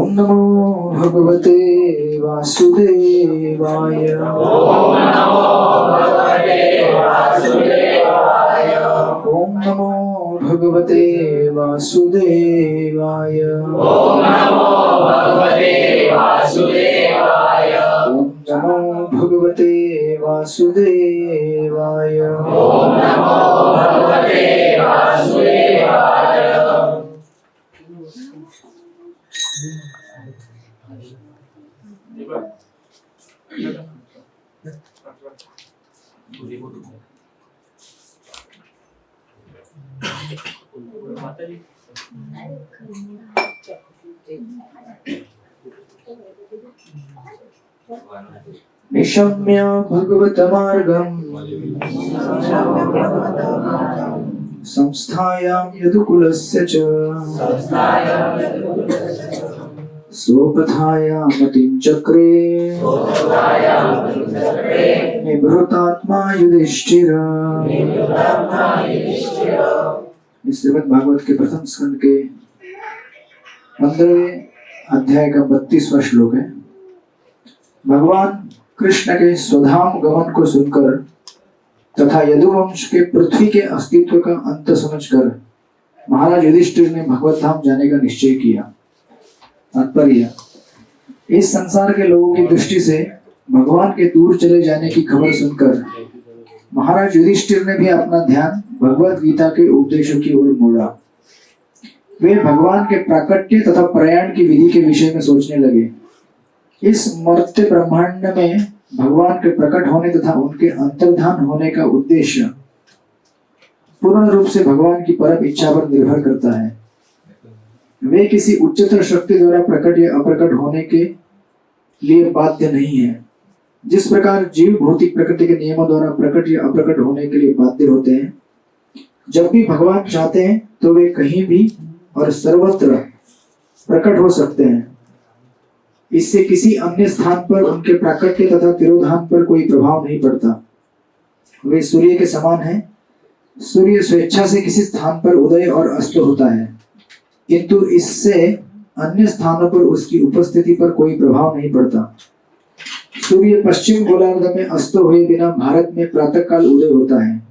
ओम नमो भगवते वासुदेवाय। ओम नमो भगवते वासुदेवाय। ओम नमो भगवते वासुदेवाय। ओम नमो भगवते वासुदेवाय। ओम नमो भगवते वासुदेवाय। ओम नमो भगवते वासुदेवाय। निशम्य भगवतमार्गम् संस्थायां यदुकुलस्य च स्वपथायां मतिं चक्रे निभृतात्मा युधिष्ठिर। इस श्रीमद् भागवत के प्रथम स्कंद के 15वें अध्याय का 32वां श्लोक है। भगवान कृष्ण के स्वधाम गमन को सुनकर तथा यदुवंश के पृथ्वी के अस्तित्व का अंत समझकर महाराज युधिष्ठिर ने भगवत धाम जाने का निश्चय किया। तात्पर्य, इस संसार के लोगों की दृष्टि से भगवान के दूर चले जाने की खबर सुनकर महाराज युधिष्ठिर ने भी अपना ध्यान भगवत गीता के उपदेशों की ओर मोड़ा। वे भगवान के प्राकट्य तथा प्रयाण की विधि के विषय में सोचने लगे। इस मर्त्य ब्रह्मांड में भगवान के प्रकट होने तथा उनके अंतर्धान होने का उद्देश्य पूर्ण रूप से भगवान की परम इच्छा पर निर्भर करता है। वे किसी उच्चतर शक्ति द्वारा प्रकट या अप्रकट होने के लिए बाध्य नहीं है। जिस प्रकार जीव भौतिक प्रकृति के नियमों द्वारा प्रकट या अप्रकट होने के लिए बाध्य होते हैं, जब भी भगवान चाहते हैं तो वे कहीं भी और सर्वत्र प्रकट हो सकते हैं। इससे किसी अन्य स्थान पर उनके प्राकट्य तथा तिरोधान पर कोई प्रभाव नहीं पड़ता। वे सूर्य के समान हैं। सूर्य स्वेच्छा से किसी स्थान पर उदय और अस्त होता है, किंतु इससे अन्य स्थानों पर उसकी उपस्थिति पर कोई प्रभाव नहीं पड़ता। सूर्य पश्चिम गोलार्ध में अस्त हुए बिना भारत में प्रातःकाल उदय होता है।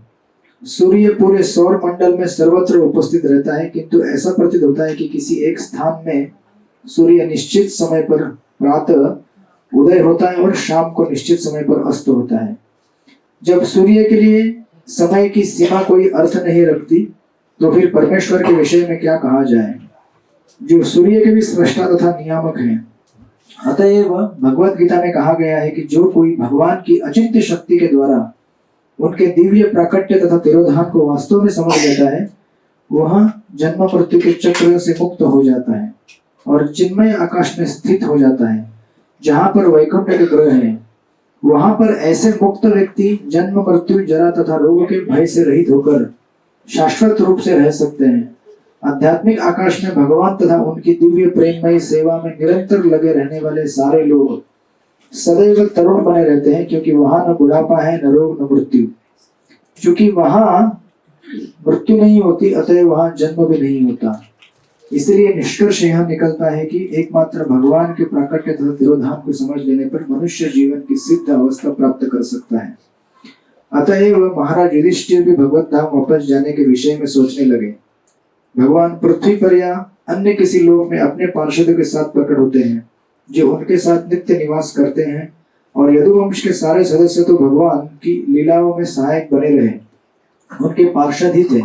सूर्य पूरे सौर मंडल में सर्वत्र उपस्थित रहता है, किंतु ऐसा प्रतीत होता है कि किसी एक स्थान में सूर्य निश्चित समय पर प्रातः उदय होता है और शाम को निश्चित समय पर अस्त होता है। जब सूर्य के लिए समय की सीमा कोई अर्थ नहीं रखती, तो फिर परमेश्वर के विषय में क्या कहा जाए, जो सूर्य के भी सृष्टा तथा नियामक हैं। अतएव भगवत गीता में कहा गया है कि जो कोई भगवान की अचिंत्य शक्ति के द्वारा उनके दिव्य प्राकट्य तथा तिरोधान को वास्तव में समझ लेता है, वह जन्म मृत्यु के चक्र से मुक्त हो जाता है और चिन्मय आकाश में स्थित हो जाता है, जहाँ पर वैकुंठ के ग्रह हैं। वहां पर ऐसे मुक्त व्यक्ति जन्म मृत्यु जरा तथा रोग के भय से रहित होकर शाश्वत रूप से रह सकते हैं। आध्यात्मिक आकाश में भगवान तथा उनकी दिव्य प्रेममयी सेवा में निरंतर लगे रहने वाले सारे लोग सदैव तरुण बने रहते हैं, क्योंकि वहां न बुढ़ापा है, न रोग, न मृत्यु। क्योंकि वहां मृत्यु नहीं होती, अतएव वहां जन्म भी नहीं होता। इसलिए निष्कर्ष यह निकलता है कि एकमात्र भगवान के प्राकट्य तथा तिरोधान को समझ लेने पर मनुष्य जीवन की सिद्ध अवस्था प्राप्त कर सकता है। अतएव महाराज युधिष्ठिर भी भगवत धाम वापस जाने के विषय में सोचने लगे। भगवान पृथ्वी पर या अन्य किसी लोक में अपने पार्षदों के साथ प्रकट होते हैं, जो उनके साथ नित्य निवास करते हैं, और यदुवंश के सारे सदस्य तो भगवान की लीलाओं में सहायक बने रहे, उनके पार्षद ही थे।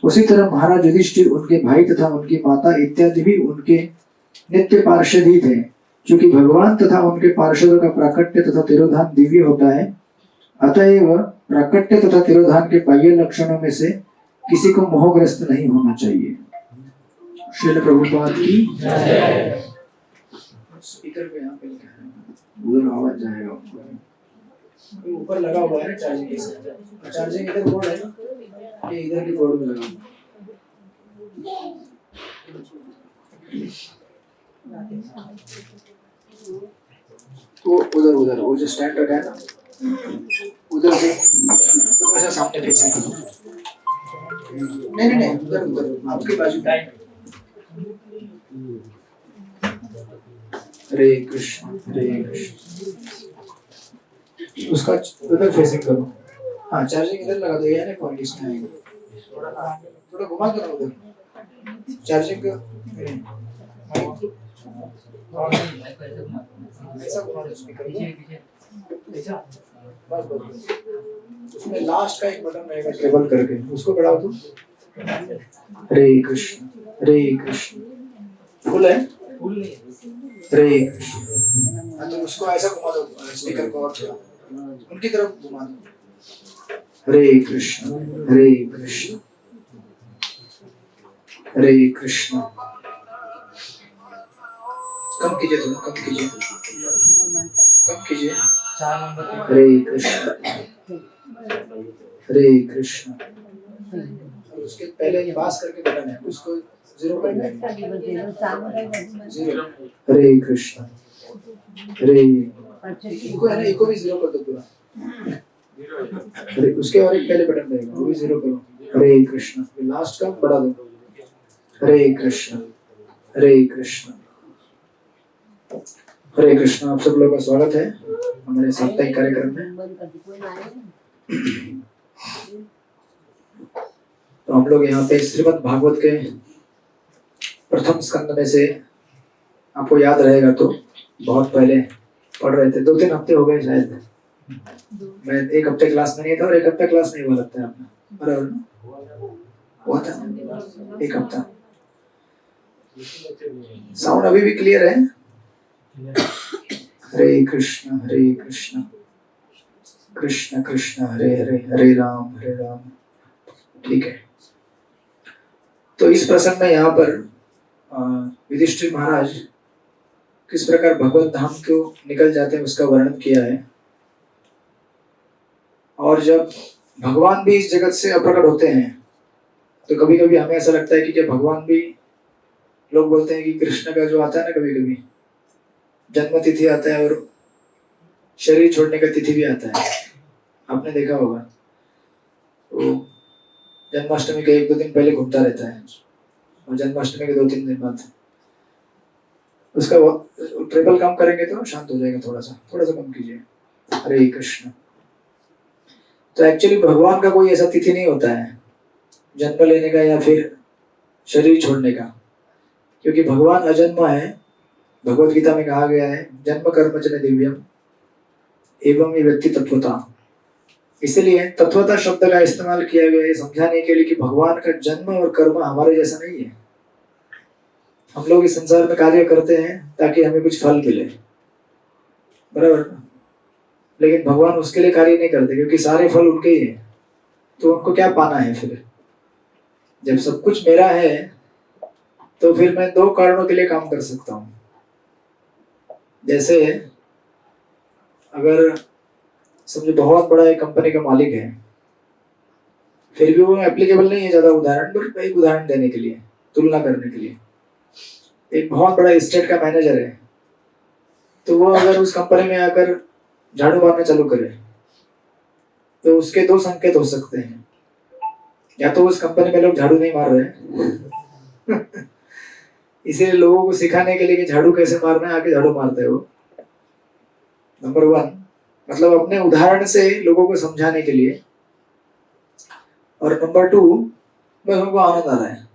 उसी तरह महाराज युधिष्ठिर, उनके भाई तथा उनकी माता इत्यादि भी उनके नित्य पार्षद ही थे। क्योंकि भगवान तथा उनके पार्षदों का प्राकट्य तथा तिरोधान दिव्य होता है, अतएव प्राकट्य तथा तिरोधान के बाह्य लक्षणों में से किसी को मोहग्रस्त नहीं होना चाहिए। श्रील प्रभुपाद की जय। स्पीकर पे यहाँ पे उधर आवाज जाएगा, ऊपर लगा हुआ है चार्जिंग इधर बोर्ड है ना, ये इधर की बोर्ड में लगा। वो उधर वो जो स्टैंड रखा है ना, उधर से ऐसा सामने फेसिंग। नहीं उधर आपके बाजू। हरे कृष्ण हरे कृष्ण। उसका उधर फेसिंग करो। हाँ चार्जिंग इधर लगा दो, ये ना पॉइंट इसमें आएगा। थोड़ा घुमा दो ना उधर चार्जिंग का। ऐसा घुमा दो स्पीकर को। बस बस बस। उसमें लास्ट का एक बटन रहेगा ट्रेबल करके, उसको बढ़ाओ तो। हरे कृष्ण हरे कृष्ण। फुल है? हरे कृष्ण। हाँ, तो उसको ऐसा घुमा दो स्पीकर को और थोड़ा उनकी तरफ घुमा दो। हरे कृष्ण हरे कृष्ण हरे कृष्ण। कम कीजिए, थोड़ा कम कीजिए, कम कीजिए। हरे कृष्ण हरे कृष्ण। उसके पहले पास करके बटन है, उसको जीरो कर देंगे। जीरो। हरे कृष्ण हरे। इको है ना, इको भी जीरो कर दो पूरा। हरे, उसके और एक पहले बटन रहेगा, वो भी जीरो करो। हरे कृष्ण। लास्ट का बढ़ा दो। हरे कृष्ण हरे कृष्ण हरे कृष्ण। आप सब लोगों का स्वागत है हमारे साप्ताहिक कार्यक्रम में। तो हम लोग यहाँ पे श्रीमद् भागवत के प्रथम स्कंद में से, आपको याद रहेगा तो बहुत पहले पढ़ रहे थे, 2-3 हफ्ते हो गए शायद। मैं एक हफ्ते क्लास में नहीं था और एक हफ्ता क्लास नहीं हुआ लगता है अपना, बराबर हुआ था एक हफ्ता। साउंड अभी भी क्लियर है? हरे कृष्ण कृष्ण कृष्ण हरे हरे, हरे राम ठीक है। तो इस प्रसंग में यहाँ पर युधिष्ठिर महाराज किस प्रकार भगवत धाम को निकल जाते हैं उसका वर्णन किया है। और जब भगवान भी इस जगत से अप्रकट होते हैं तो कभी कभी हमें ऐसा लगता है कि क्या भगवान भी, लोग बोलते हैं कि कृष्ण का जो आता है ना, कभी कभी जन्म तिथि आता है और शरीर छोड़ने का तिथि भी आता है, आपने देखा होगा। तो जन्माष्टमी के 1-2 दिन पहले घूमता रहता है और जन्माष्टमी के 2-3 दिन बाद उसका ट्रिपल कम करेंगे तो शांत हो जाएगा। थोड़ा सा कम कीजिए। हरे कृष्ण। तो एक्चुअली भगवान का कोई ऐसा तिथि नहीं होता है जन्म लेने का या फिर शरीर छोड़ने का, क्योंकि भगवान अजन्मा है। भगवत गीता में कहा गया है जन्म कर्म च दिव्यम एवं ही व्यक्ति तत्वता। इसलिए तत्वता शब्द का इस्तेमाल किया गया है समझाने के लिए कि भगवान का जन्म और कर्म हमारे जैसा नहीं है। हम लोग इस संसार में कार्य करते हैं ताकि हमें कुछ फल मिले, बराबर, लेकिन भगवान उसके लिए कार्य नहीं करते क्योंकि सारे फल उनके ही हैं। तो उनको क्या पाना है फिर? जब सब कुछ मेरा है तो फिर मैं 2 कारणों के लिए काम कर सकता हूँ। जैसे अगर समझो बहुत बड़ा एक कंपनी का मालिक है, फिर भी वो एप्लीकेबल नहीं है ज्यादा उदाहरण, पर एक उदाहरण देने के लिए, तुलना करने के लिए, एक बहुत बड़ा स्टेट का मैनेजर है, तो वो अगर उस कंपनी में आकर झाड़ू मारना चालू करे तो उसके 2 संकेत हो सकते हैं। या तो उस कंपनी में लोग झाड़ू नहीं मार रहे इसीलिए लोगों को सिखाने के लिए कि झाड़ू कैसे मारना है, आके झाड़ू मारते हो। नंबर 1, मतलब अपने उदाहरण से लोगों को समझाने के लिए। और नंबर 2, बस उनको आनंद आ रहा है,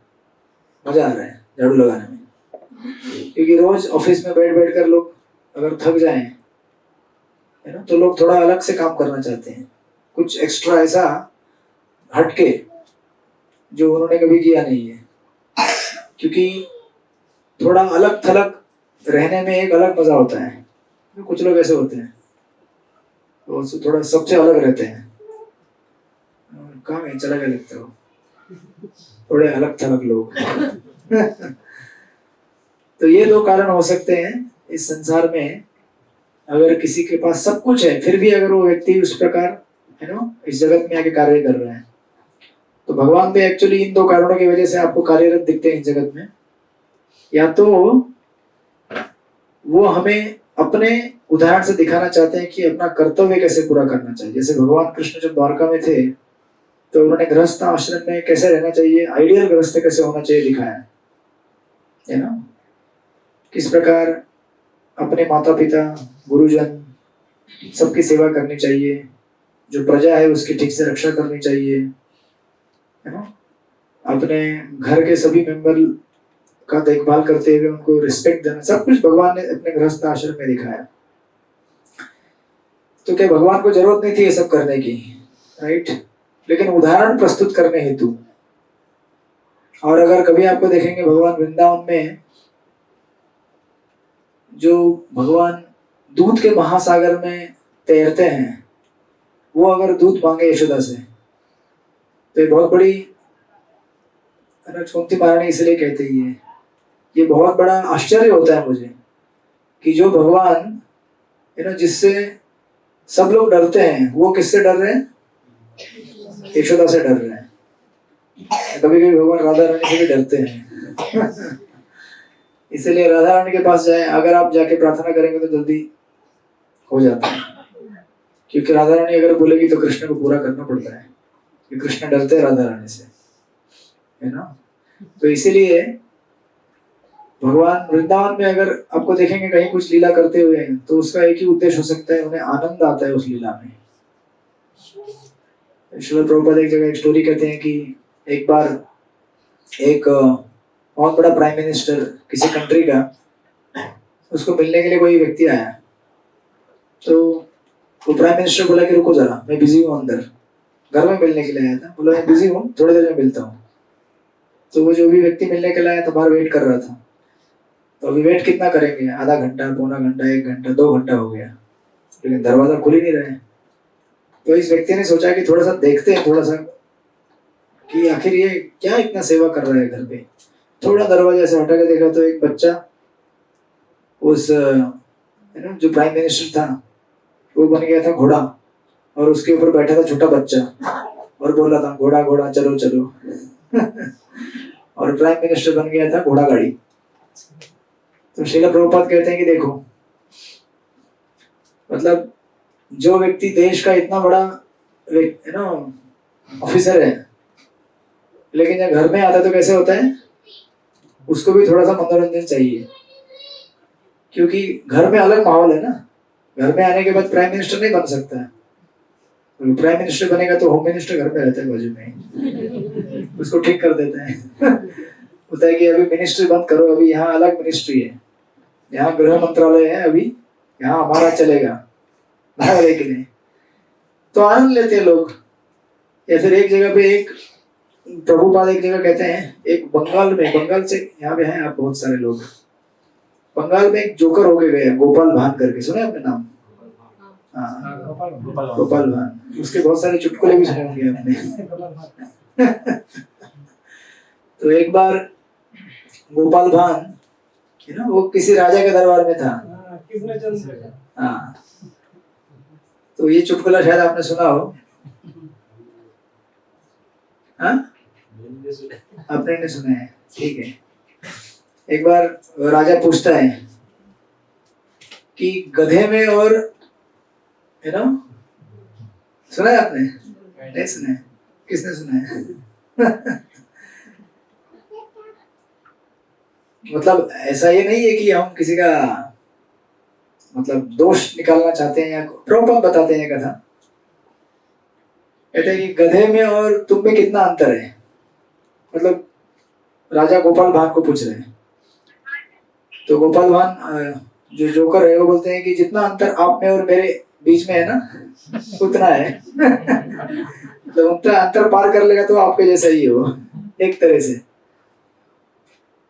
मजा आ रहा है झाड़ू लगाने में। क्योंकि रोज ऑफिस में बैठ बैठ कर लोग अगर थक जाएं, है ना, तो लोग थोड़ा अलग से काम करना चाहते हैं, कुछ एक्स्ट्रा ऐसा हटके जो उन्होंने कभी किया नहीं है। क्योंकि थोड़ा अलग थलग रहने में एक अलग मजा होता है। कुछ लोग ऐसे होते हैं वो थोड़ा सबसे अलग रहते हैं, कहाँ में चला गया लगता हो, थोड़े अलग थलग लोग तो ये 2 कारण हो सकते हैं इस संसार में। अगर किसी के पास सब कुछ है फिर भी अगर वो व्यक्ति उस प्रकार, है ना, इस जगत में आके कार्य कर रहा है, तो भगवान भी एक्चुअली इन 2 कारणों की वजह से आपको कार्यरत दिखते हैं इस जगत में। या तो वो हमें अपने उदाहरण से दिखाना चाहते हैं कि अपना कर्तव्य कैसे पूरा करना चाहिए। जैसे भगवान कृष्ण जब द्वारका में थे तो उन्होंने गृहस्थ आश्रम में कैसे रहना चाहिए, आइडियल गृहस्थ कैसे होना चाहिए दिखाया है ना। किस प्रकार अपने माता पिता, गुरुजन सबकी सेवा करनी चाहिए, जो प्रजा है उसकी ठीक से रक्षा करनी चाहिए, है ना। अपने घर के सभी मेंबर का देखभाल करते हुए उनको रिस्पेक्ट देना, सब कुछ भगवान ने अपने गृहस्थ आश्रम में दिखाया। तो क्या भगवान को जरूरत नहीं थी ये सब करने की, राइट? लेकिन उदाहरण प्रस्तुत करने हेतु। और अगर कभी आपको देखेंगे भगवान वृंदावन में, जो भगवान दूध के महासागर में तैरते हैं, वो अगर दूध मांगे यशोदा से, तो ये बहुत बड़ी, कुंती महारानी इसलिए कहते ही है, ये बहुत बड़ा आश्चर्य होता है मुझे कि जो भगवान जिससे सब लोग डरते हैं, वो किससे डर रहे हैं? यशोदा से डर रहे हैं। कभी कभी भगवान राधा रानी से भी डरते हैं। इसलिए राधा रानी के पास जाए, अगर आप जाके प्रार्थना करेंगे तो जल्दी हो जाता है, क्योंकि राधा रानी अगर बोलेगी तो कृष्ण को पूरा करना पड़ता है, कि कृष्ण डरते हैं राधा रानी से, है ना। तो इसीलिए भगवान वृंदावन में अगर आपको देखेंगे कहीं कुछ लीला करते हुए, तो उसका एक ही उद्देश्य हो सकता है, उन्हें आनंद आता है उस लीला में। श्रील प्रभुपाद एक जगह एक स्टोरी कहते हैं कि एक बार एक बहुत बड़ा प्राइम मिनिस्टर किसी कंट्री का, उसको मिलने के लिए कोई व्यक्ति आया। तो वो प्राइम मिनिस्टर बोला कि रुको जरा, मैं बिजी हूँ, अंदर घर में मिलने के लिए आया था। बोला मैं बिजी हूँ, थोड़ी देर में मिलता हूँ। तो वो जो भी व्यक्ति मिलने के लिए आया था बाहर वेट कर रहा था। तो अभी वेट कितना करेंगे, आधा घंटा, पौना घंटा, 1 घंटा, 2 घंटा हो गया, लेकिन दरवाजा खुल ही नहीं रहा है। तो इस व्यक्ति ने सोचा कि थोड़ा सा देखते हैं, थोड़ा सा कि आखिर ये क्या इतना सेवा कर रहा है घर पे। थोड़ा दरवाजा से हटा के देखा तो एक बच्चा, उस जो प्राइम मिनिस्टर था वो बन गया था घोड़ा, और उसके ऊपर बैठा था छोटा बच्चा और बोल रहा था घोड़ा घोड़ा चलो चलो। और प्राइम मिनिस्टर बन गया था घोड़ा गाड़ी। तो श्रील प्रभुपाद कहते हैं कि देखो, मतलब जो व्यक्ति देश का इतना बड़ा ऑफिसर है, लेकिन जब घर में आता है तो कैसे होता है, उसको भी थोड़ा सा मनोरंजन चाहिए, क्योंकि घर में अलग माहौल है ना। घर में आने के बाद प्राइम मिनिस्टर नहीं बन सकता है। प्राइम मिनिस्टर बनेगा तो होम मिनिस्टर घर में रहता है बाजू में, उसको ठीक कर देता है। होता है कि अभी मिनिस्ट्री बंद करो, अभी यहाँ अलग मिनिस्ट्री है, यहाँ गृह मंत्रालय है, अभी यहाँ हमारा चलेगा के लिए। तो आनंद लेते हैं लोग। या फिर एक जगह पे एक प्रभुपाद एक जगह कहते हैं, एक बंगाल में, बंगाल से यहाँ पे हैं आप बहुत सारे लोग, बंगाल में एक जोकर होके गया, गोपाल भान करके, सुने आपने नाम? हाँ, गोपाल भान। उसके बहुत सारे चुटकुले भी सुने होंगे आपने। तो एक बार गोपाल भान वो किसी राजा के दरबार में था। हाँ, तो ये चुटकुला शायद आपने सुना हो। हाँ, आपने नहीं सुना है, ठीक है। एक बार राजा पूछता है कि गधे में और सुना है आपने? नहीं सुना है? किसने सुना है? मतलब ऐसा ये नहीं है कि हम किसी का मतलब दोष निकालना चाहते हैं, या प्रॉपर बताते हैं कथा। कहते हैं कि गधे में और तुम में कितना अंतर है। मतलब राजा गोपाल भान को पूछ रहे हैं, तो गोपाल भान जो जोकर है वो बोलते हैं कि जितना अंतर आप में और मेरे बीच में है ना, उतना है। तो उतना अंतर पार कर लेगा तो आपके जैसा ही हो, एक तरह से।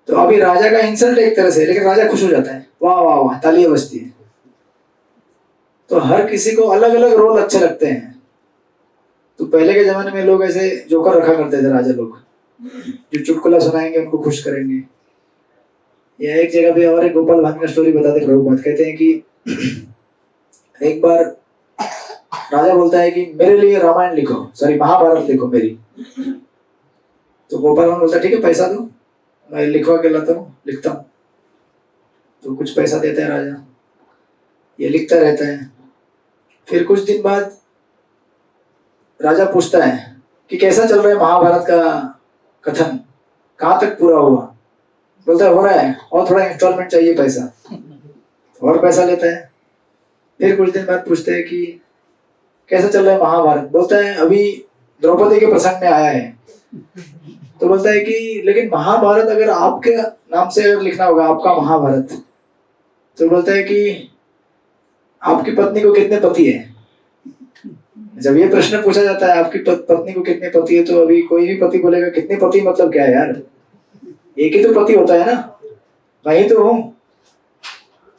तो अभी राजा का इंसल्ट एक तरह से, लेकिन राजा खुश हो जाता है, वाह वाह वाह, तालियां बजती है। तो हर किसी को अलग अलग रोल अच्छे लगते हैं। तो पहले के जमाने में लोग ऐसे जोकर रखा करते थे, राजा लोग जो चुटकुला सुनाएंगे उनको खुश करेंगे। या एक जगह पे और एक गोपाल भान का स्टोरी बताते प्रभुपाद, कहते हैं कि एक बार राजा बोलता है कि मेरे लिए रामायण लिखो, सॉरी महाभारत लिखो मेरी। तो गोपाल भान बोलता है ठीक है, पैसा दो, मैं लिखवा के लाता हूँ, लिखता हूँ। तो कुछ पैसा देता है राजा, ये लिखता रहता है। फिर कुछ दिन बाद राजा पूछता है कि कैसा चल रहा है महाभारत का कथन, कहाँ तक पूरा हुआ? बोलता है हो रहा है, और थोड़ा इंस्टॉलमेंट चाहिए पैसा। और पैसा लेता है। फिर कुछ दिन बाद पूछते हैं कि कैसा चल रहा है महाभारत, बोलता है अभी द्रौपदी के प्रसंग में आया है। तो बोलता है कि लेकिन महाभारत अगर आपके नाम से अगर लिखना होगा, आपका महाभारत, तो बोलता है कि आपकी पत्नी को कितने पति है। जब ये प्रश्न पूछा जाता है आपकी पत्नी को कितने पति है, तो अभी कोई भी पति बोलेगा कितने पति मतलब क्या है यार, एक ही तो पति होता है ना, वही तो हूं।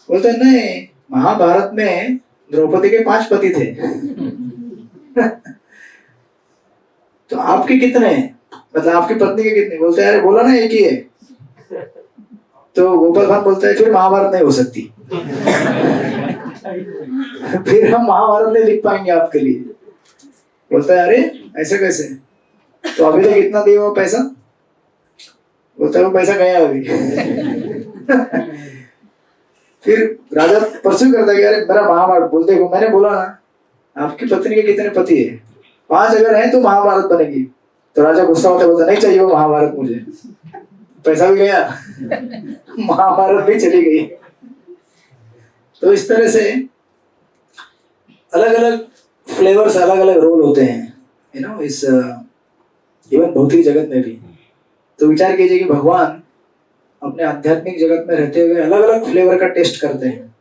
बोलते हैं नहीं, महाभारत में द्रौपदी के 5 पति थे। तो आपके कितने हैं, मतलब आपकी पत्नी के कितने। बोलते हैं अरे बोला ना एक ही है। तो गोपाल भाट बोलता है फिर महाभारत नहीं हो सकती। फिर हम महाभारत नहीं लिख पाएंगे आपके लिए। बोलता है अरे ऐसे कैसे, तो अभी तक इतना दिया हुआ पैसा। बोलता है वो पैसा गया अभी। फिर राजा परसू करता है कि अरे मेरा महाभारत, बोलते को मैंने बोला ना आपकी पत्नी के कितने पति है, 5 अगर हैं तो महाभारत बनेगी। तो राजा गुस्सा होता है, बोलता नहीं चाहिए वो महाभारत मुझे, पैसा भी गया, महाभारत भी चली गई। तो इस तरह से अलग अलग फ्लेवर्स, अलग अलग रोल होते हैं इस इवन भौतिक जगत में भी। तो विचार कीजिए कि भगवान अपने आध्यात्मिक जगत में रहते हुए अलग अलग फ्लेवर का टेस्ट करते हैं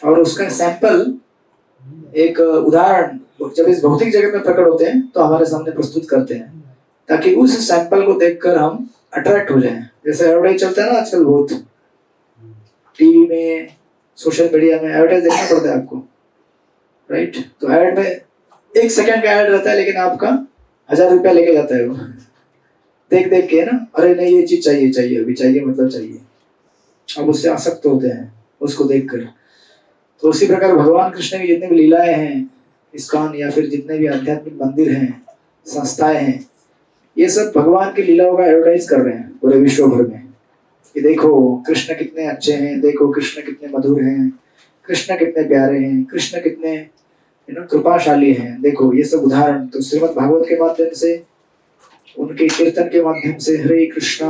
और उसका सैंपल, एक उदाहरण जब इस भौतिक जगत में प्रकट होते हैं तो हमारे सामने प्रस्तुत करते हैं, ताकि उस सैंपल को देखकर हम अट्रैक्ट हो जाएं। जैसे एडवर्टाइज चलता है ना आजकल बहुत, टीवी में, सोशल मीडिया में एडवर्टाइज देखना पड़ता है आपको, राइट। तो एड में 1 सेकंड का एड रहता है, लेकिन आपका 1000 रुपया लेके जाता है वो, देख देख के ना, अरे नहीं ये चीज चाहिए, चाहिए अभी चाहिए, मतलब चाहिए। अब उससे आसक्त होते हैं उसको देखकर। तो उसी प्रकार भगवान कृष्ण की जितने भी लीलाएं हैं, इस्कॉन या फिर जितने भी आध्यात्मिक मंदिर हैं, संस्थाएं हैं, ये सब भगवान की लीलाओं का एडवर्टाइज कर रहे हैं पूरे विश्व भर में कि देखो कृष्ण कितने अच्छे हैं, देखो कृष्ण कितने मधुर हैं, कृष्ण कितने प्यारे हैं, कृष्ण कितने कृपाशाली हैं। देखो ये सब उदाहरण तो श्रीमद् भागवत के माध्यम से, उनके कीर्तन के माध्यम से, हरे कृष्णा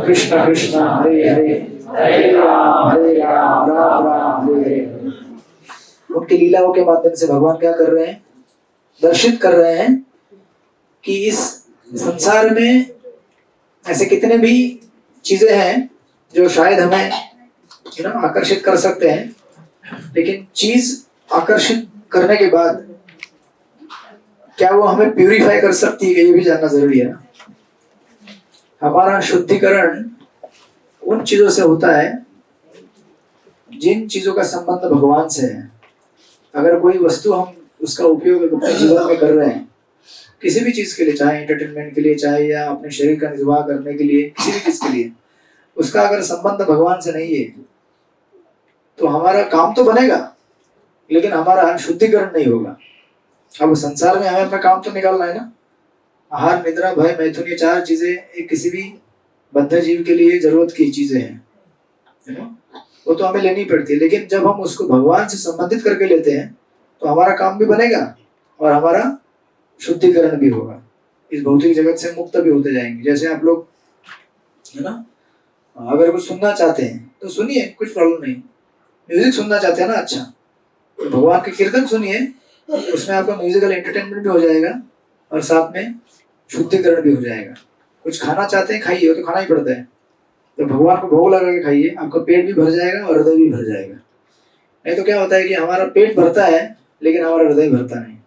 कृष्ण कृष्ण हरे हरे, हरे राम राम राम हरे हरे, उनकी लीलाओं के माध्यम से भगवान क्या कर रहे हैं, दर्शित कर रहे हैं कि इस संसार में ऐसे कितने भी चीजें हैं जो शायद हमें आकर्षित कर सकते हैं, लेकिन चीज आकर्षित करने के बाद क्या वो हमें प्यूरिफाई कर सकती है, ये भी जानना जरूरी है। हमारा शुद्धिकरण उन चीजों से होता है जिन चीजों का संबंध भगवान से है। अगर कोई वस्तु हम उसका उपयोग अपने जीवन में कर रहे हैं, किसी भी चीज के लिए, चाहे एंटरटेनमेंट के लिए, चाहे या अपने शरीर का निर्वाह करने के लिए, किसी भी चीज के लिए, उसका अगर संबंध भगवान से नहीं है तो हमारा काम तो बनेगा लेकिन हमारा शुद्धिकरण नहीं होगा। अब संसार में हमें अपना काम तो निकालना है ना। आहार, निद्रा, भय, मैथुन, ये 4 चीजें एक किसी भी बद्ध जीव के लिए जरूरत की चीजें हैं, वो तो हमें लेनी पड़ती है। लेकिन जब हम उसको भगवान से संबंधित करके लेते हैं तो हमारा काम भी बनेगा और हमारा शुद्धिकरण भी होगा, इस भौतिक जगत से मुक्त भी होते जाएंगे। जैसे आप लोग है ना, अगर कुछ सुनना चाहते हैं तो सुनिए, कुछ प्रॉब्लम नहीं। म्यूजिक सुनना चाहते हैं ना, अच्छा, तो भगवान के कीर्तन सुनिए, उसमें आपका म्यूजिकल एंटरटेनमेंट भी हो जाएगा और साथ में शुद्धिकरण भी हो जाएगा। कुछ खाना चाहते हैं, खाइए, तो खाना ही पड़ता है, तो भगवान को भोग लगा के खाइए, आपका पेट भी भर जाएगा और हृदय भी भर जाएगा। नहीं तो क्या होता है कि हमारा पेट भरता है लेकिन हमारा हृदय भरता नहीं।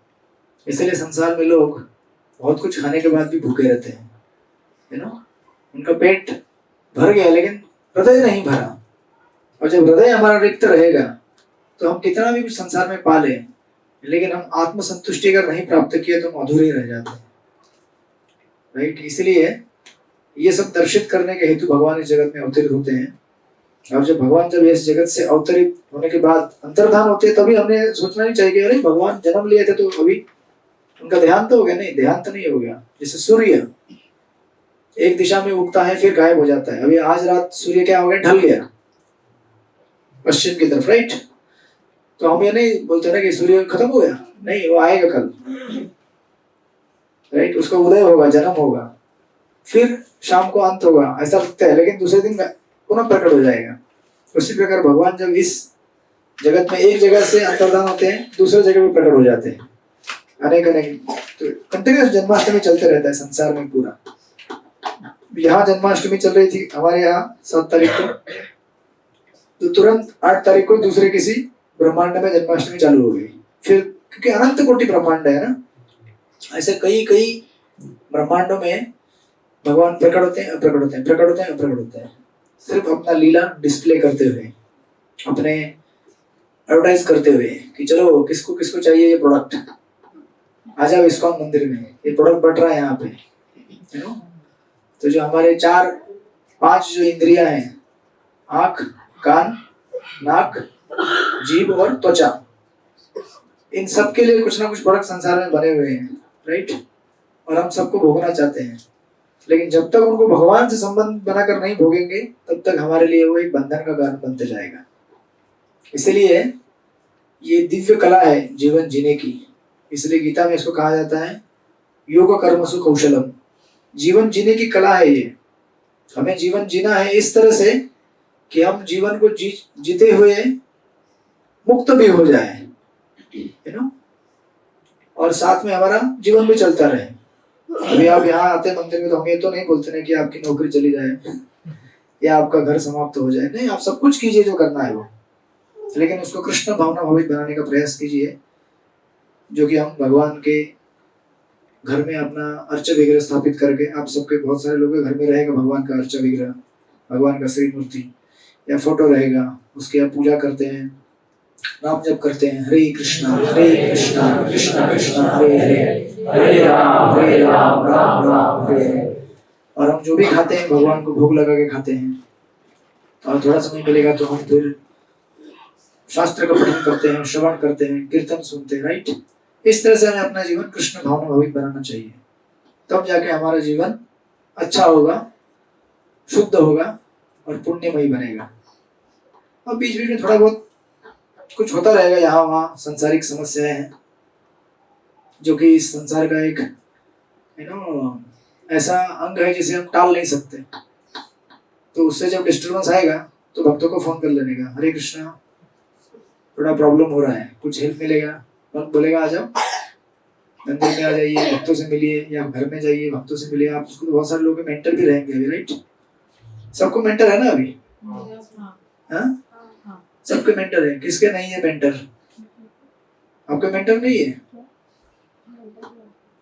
इसलिए संसार में लोग बहुत कुछ खाने के बाद भी भूखे रहते हैं, उनका पेट भर गया लेकिन हृदय नहीं भरा। और जब हृदय हमारा रिक्त रहेगा तो हम कितना भी कुछ संसार में पा लें, लेकिन हम आत्मसंतुष्टि अगर नहीं प्राप्त किए तो हम अधूरे रह जाते हैं, राइट। इसलिए ये सब दर्शित करने के हेतु भगवान इस जगत में अवतरित होते हैं। और जब भगवान जब इस जगत से अवतरित होने के बाद अंतर्धान होते हैं, तभी हमें सोचना नहीं चाहिए अरे भगवान जन्म लिए थे तो अभी उनका देहांत हो गया। नहीं, देहांत नहीं हो गया। जैसे सूर्य एक दिशा में उगता है फिर गायब हो जाता है। अभी आज रात सूर्य क्या हो गया, ढल गया पश्चिम की तरफ, राइट। तो हम ये नहीं बोलते ना कि सूर्य खत्म हो गया, नहीं, वो आएगा कल, राइट। उसका उदय होगा, जन्म होगा, फिर शाम को अंत होगा, ऐसा लगता है, लेकिन दूसरे दिन पुनः प्रकट हो जाएगा। उसी प्रकार भगवान जब इस जगत में एक जगह से अंतर्धान होते हैं, दूसरे जगह में प्रकट हो जाते हैं। अनेक अनेक तो कंटिन्यूस जन्माष्टमी चलते रहता है संसार में पूरा। यहाँ जन्माष्टमी चल रही थी हमारे यहाँ 7 तारीख को, तो तुरंत 8 तारीख को दूसरे किसी ब्रह्मांड में जन्माष्टमी चालू हो गई। फिर क्योंकि अनंत कोटि ब्रह्मांड है ना, ऐसे कई कई ब्रह्मांडों में भगवान प्रकट होते हैं, अप्रकट होते हैं, प्रकट होते हैं, अप्रकट होते हैं, सिर्फ अपना लीला डिस्प्ले करते हुए, अपने एडवर्टाइज करते हुए कि चलो किसको किसको चाहिए ये प्रोडक्ट, आ जाओ इस्कॉन मंदिर में, ये प्रोडक्ट बट रहा है यहाँ पे, यू नो। तो जो हमारे 4-5 जो इंद्रियां हैं, आंख, कान, नाक, जीभ और त्वचा, इन सब के लिए कुछ ना कुछ प्रोडक्ट संसार में बने हुए हैं, राइट। और हम सबको भोगना चाहते हैं, लेकिन जब तक उनको भगवान से संबंध बनाकर नहीं भोगेंगे तब तक हमारे लिए वो एक बंधन का कारण बनते जाएगा। इसलिए ये दिव्य कला है जीवन जीने की। इसलिए गीता में इसको कहा जाता है योग कर्मसु कौशलम। जीवन जीने की कला है ये। हमें जीवन जीना है इस तरह से कि हम जीवन को जीते हुए मुक्त भी हो जाए, यू नो, और साथ में हमारा जीवन भी चलता रहे। अभी आप यहाँ आते मंदिर में तो हम ये तो नहीं बोलते ना कि आपकी नौकरी चली जाए या आपका घर समाप्त हो जाए, नहीं, आप सब कुछ कीजिए जो करना है वो, लेकिन उसको कृष्ण भावना भावित बनाने का प्रयास कीजिए, जो कि हम भगवान के घर में अपना अर्चा विग्रह स्थापित करके, आप सबके बहुत सारे लोगों के घर में रहेगा भगवान का अर्चा विग्रह, भगवान का श्री मूर्ति या फोटो रहेगा, उसकी आप पूजा करते हैं, नाम जप करते हैं, हरे कृष्णा कृष्ण कृष्ण हरे हरे, हरे राम राम राम हरे हरे। और हम जो भी खाते हैं भगवान को भोग लगा के खाते हैं। और थोड़ा समय मिलेगा तो हम फिर शास्त्र का पठन करते हैं, श्रवण करते हैं, कीर्तन सुनते हैं, राइट। इस तरह से हमें अपना जीवन कृष्ण भावना भावित बनाना चाहिए, तब जाके हमारा जीवन अच्छा होगा, शुद्ध होगा और पुण्यमयी बनेगा। और बीच बीच में थोड़ा बहुत कुछ होता रहेगा, यहाँ वहाँ सांसारिक समस्याएं हैं, जो कि इस संसार का एक ऐसा अंग है जिसे हम टाल नहीं सकते। तो उससे जब डिस्टर्बेंस आएगा तो भक्तों को फोन कर लेने का, हरे कृष्णा थोड़ा प्रॉब्लम हो रहा है, कुछ हेल्प मिलेगा, भक्त बोलेगा आ जाओ मंदिर में आ जाइए, भक्तों से मिलिए, या घर में जाइए भक्तों से मिलिए। आप उसको बहुत सारे लोग मेंटर भी रहेंगे अभी, राइट। सबको मेंटर है ना अभी, हाँ सबके मेंटर है, किसके नहीं है मेंटर? आपके मेंटर नहीं है?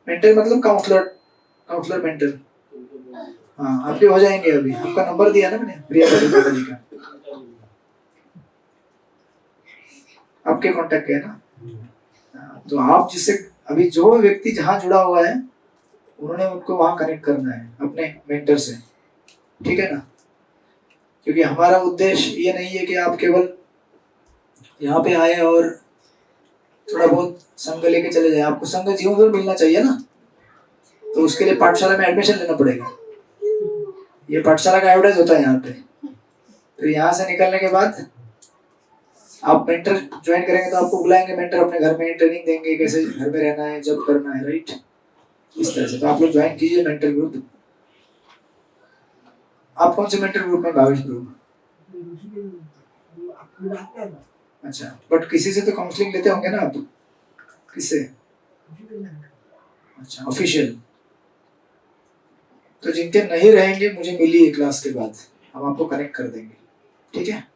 मेंटर मतलब काउंसलर मेंटर, हाँ आपके हो जाएंगे। अभी आपका नंबर दिया ना मैंने प्रिया जी का, आपके कांटेक्ट है ना। तो आप जिससे अभी जो व्यक्ति जहाँ जुड़ा हुआ है उन्होंने उनको वहां कनेक्ट करना है अपने मेंटर से, ठीक है ना। क्योंकि हमारा उद्देश्य ये नहीं है कि आप केवल यहाँ पे आए और थोड़ा बहुत संग लेके चले जाए। आपको संग जीवन भर मिलना चाहिए ना, तो उसके लिए पाठशाला में एडमिशन लेना पड़ेगा। ये पाठशाला का एडवर्टाइज होता है यहाँ पे। फिर यहाँ से निकलने के बाद आप मेंटर ज्वाइन करेंगे तो आपको बुलाएंगे मेंटर अपने घर में, ट्रेनिंग देंगे कैसे घर में रहना है, जब करना है, राइट। इस तरह से तो आप लोग ज्वाइन कीजिए मेंटर ग्रुप। आप कौन से मेंटर ग्रुप में? भावेश ग्रुप। अच्छा, बट किसी से तो काउंसलिंग लेते होंगे ना आप? किससे? अच्छा, ऑफिशियल। तो जिनके नहीं रहेंगे मुझे मिलिए क्लास के बाद, हम आपको कनेक्ट कर देंगे, ठीक है।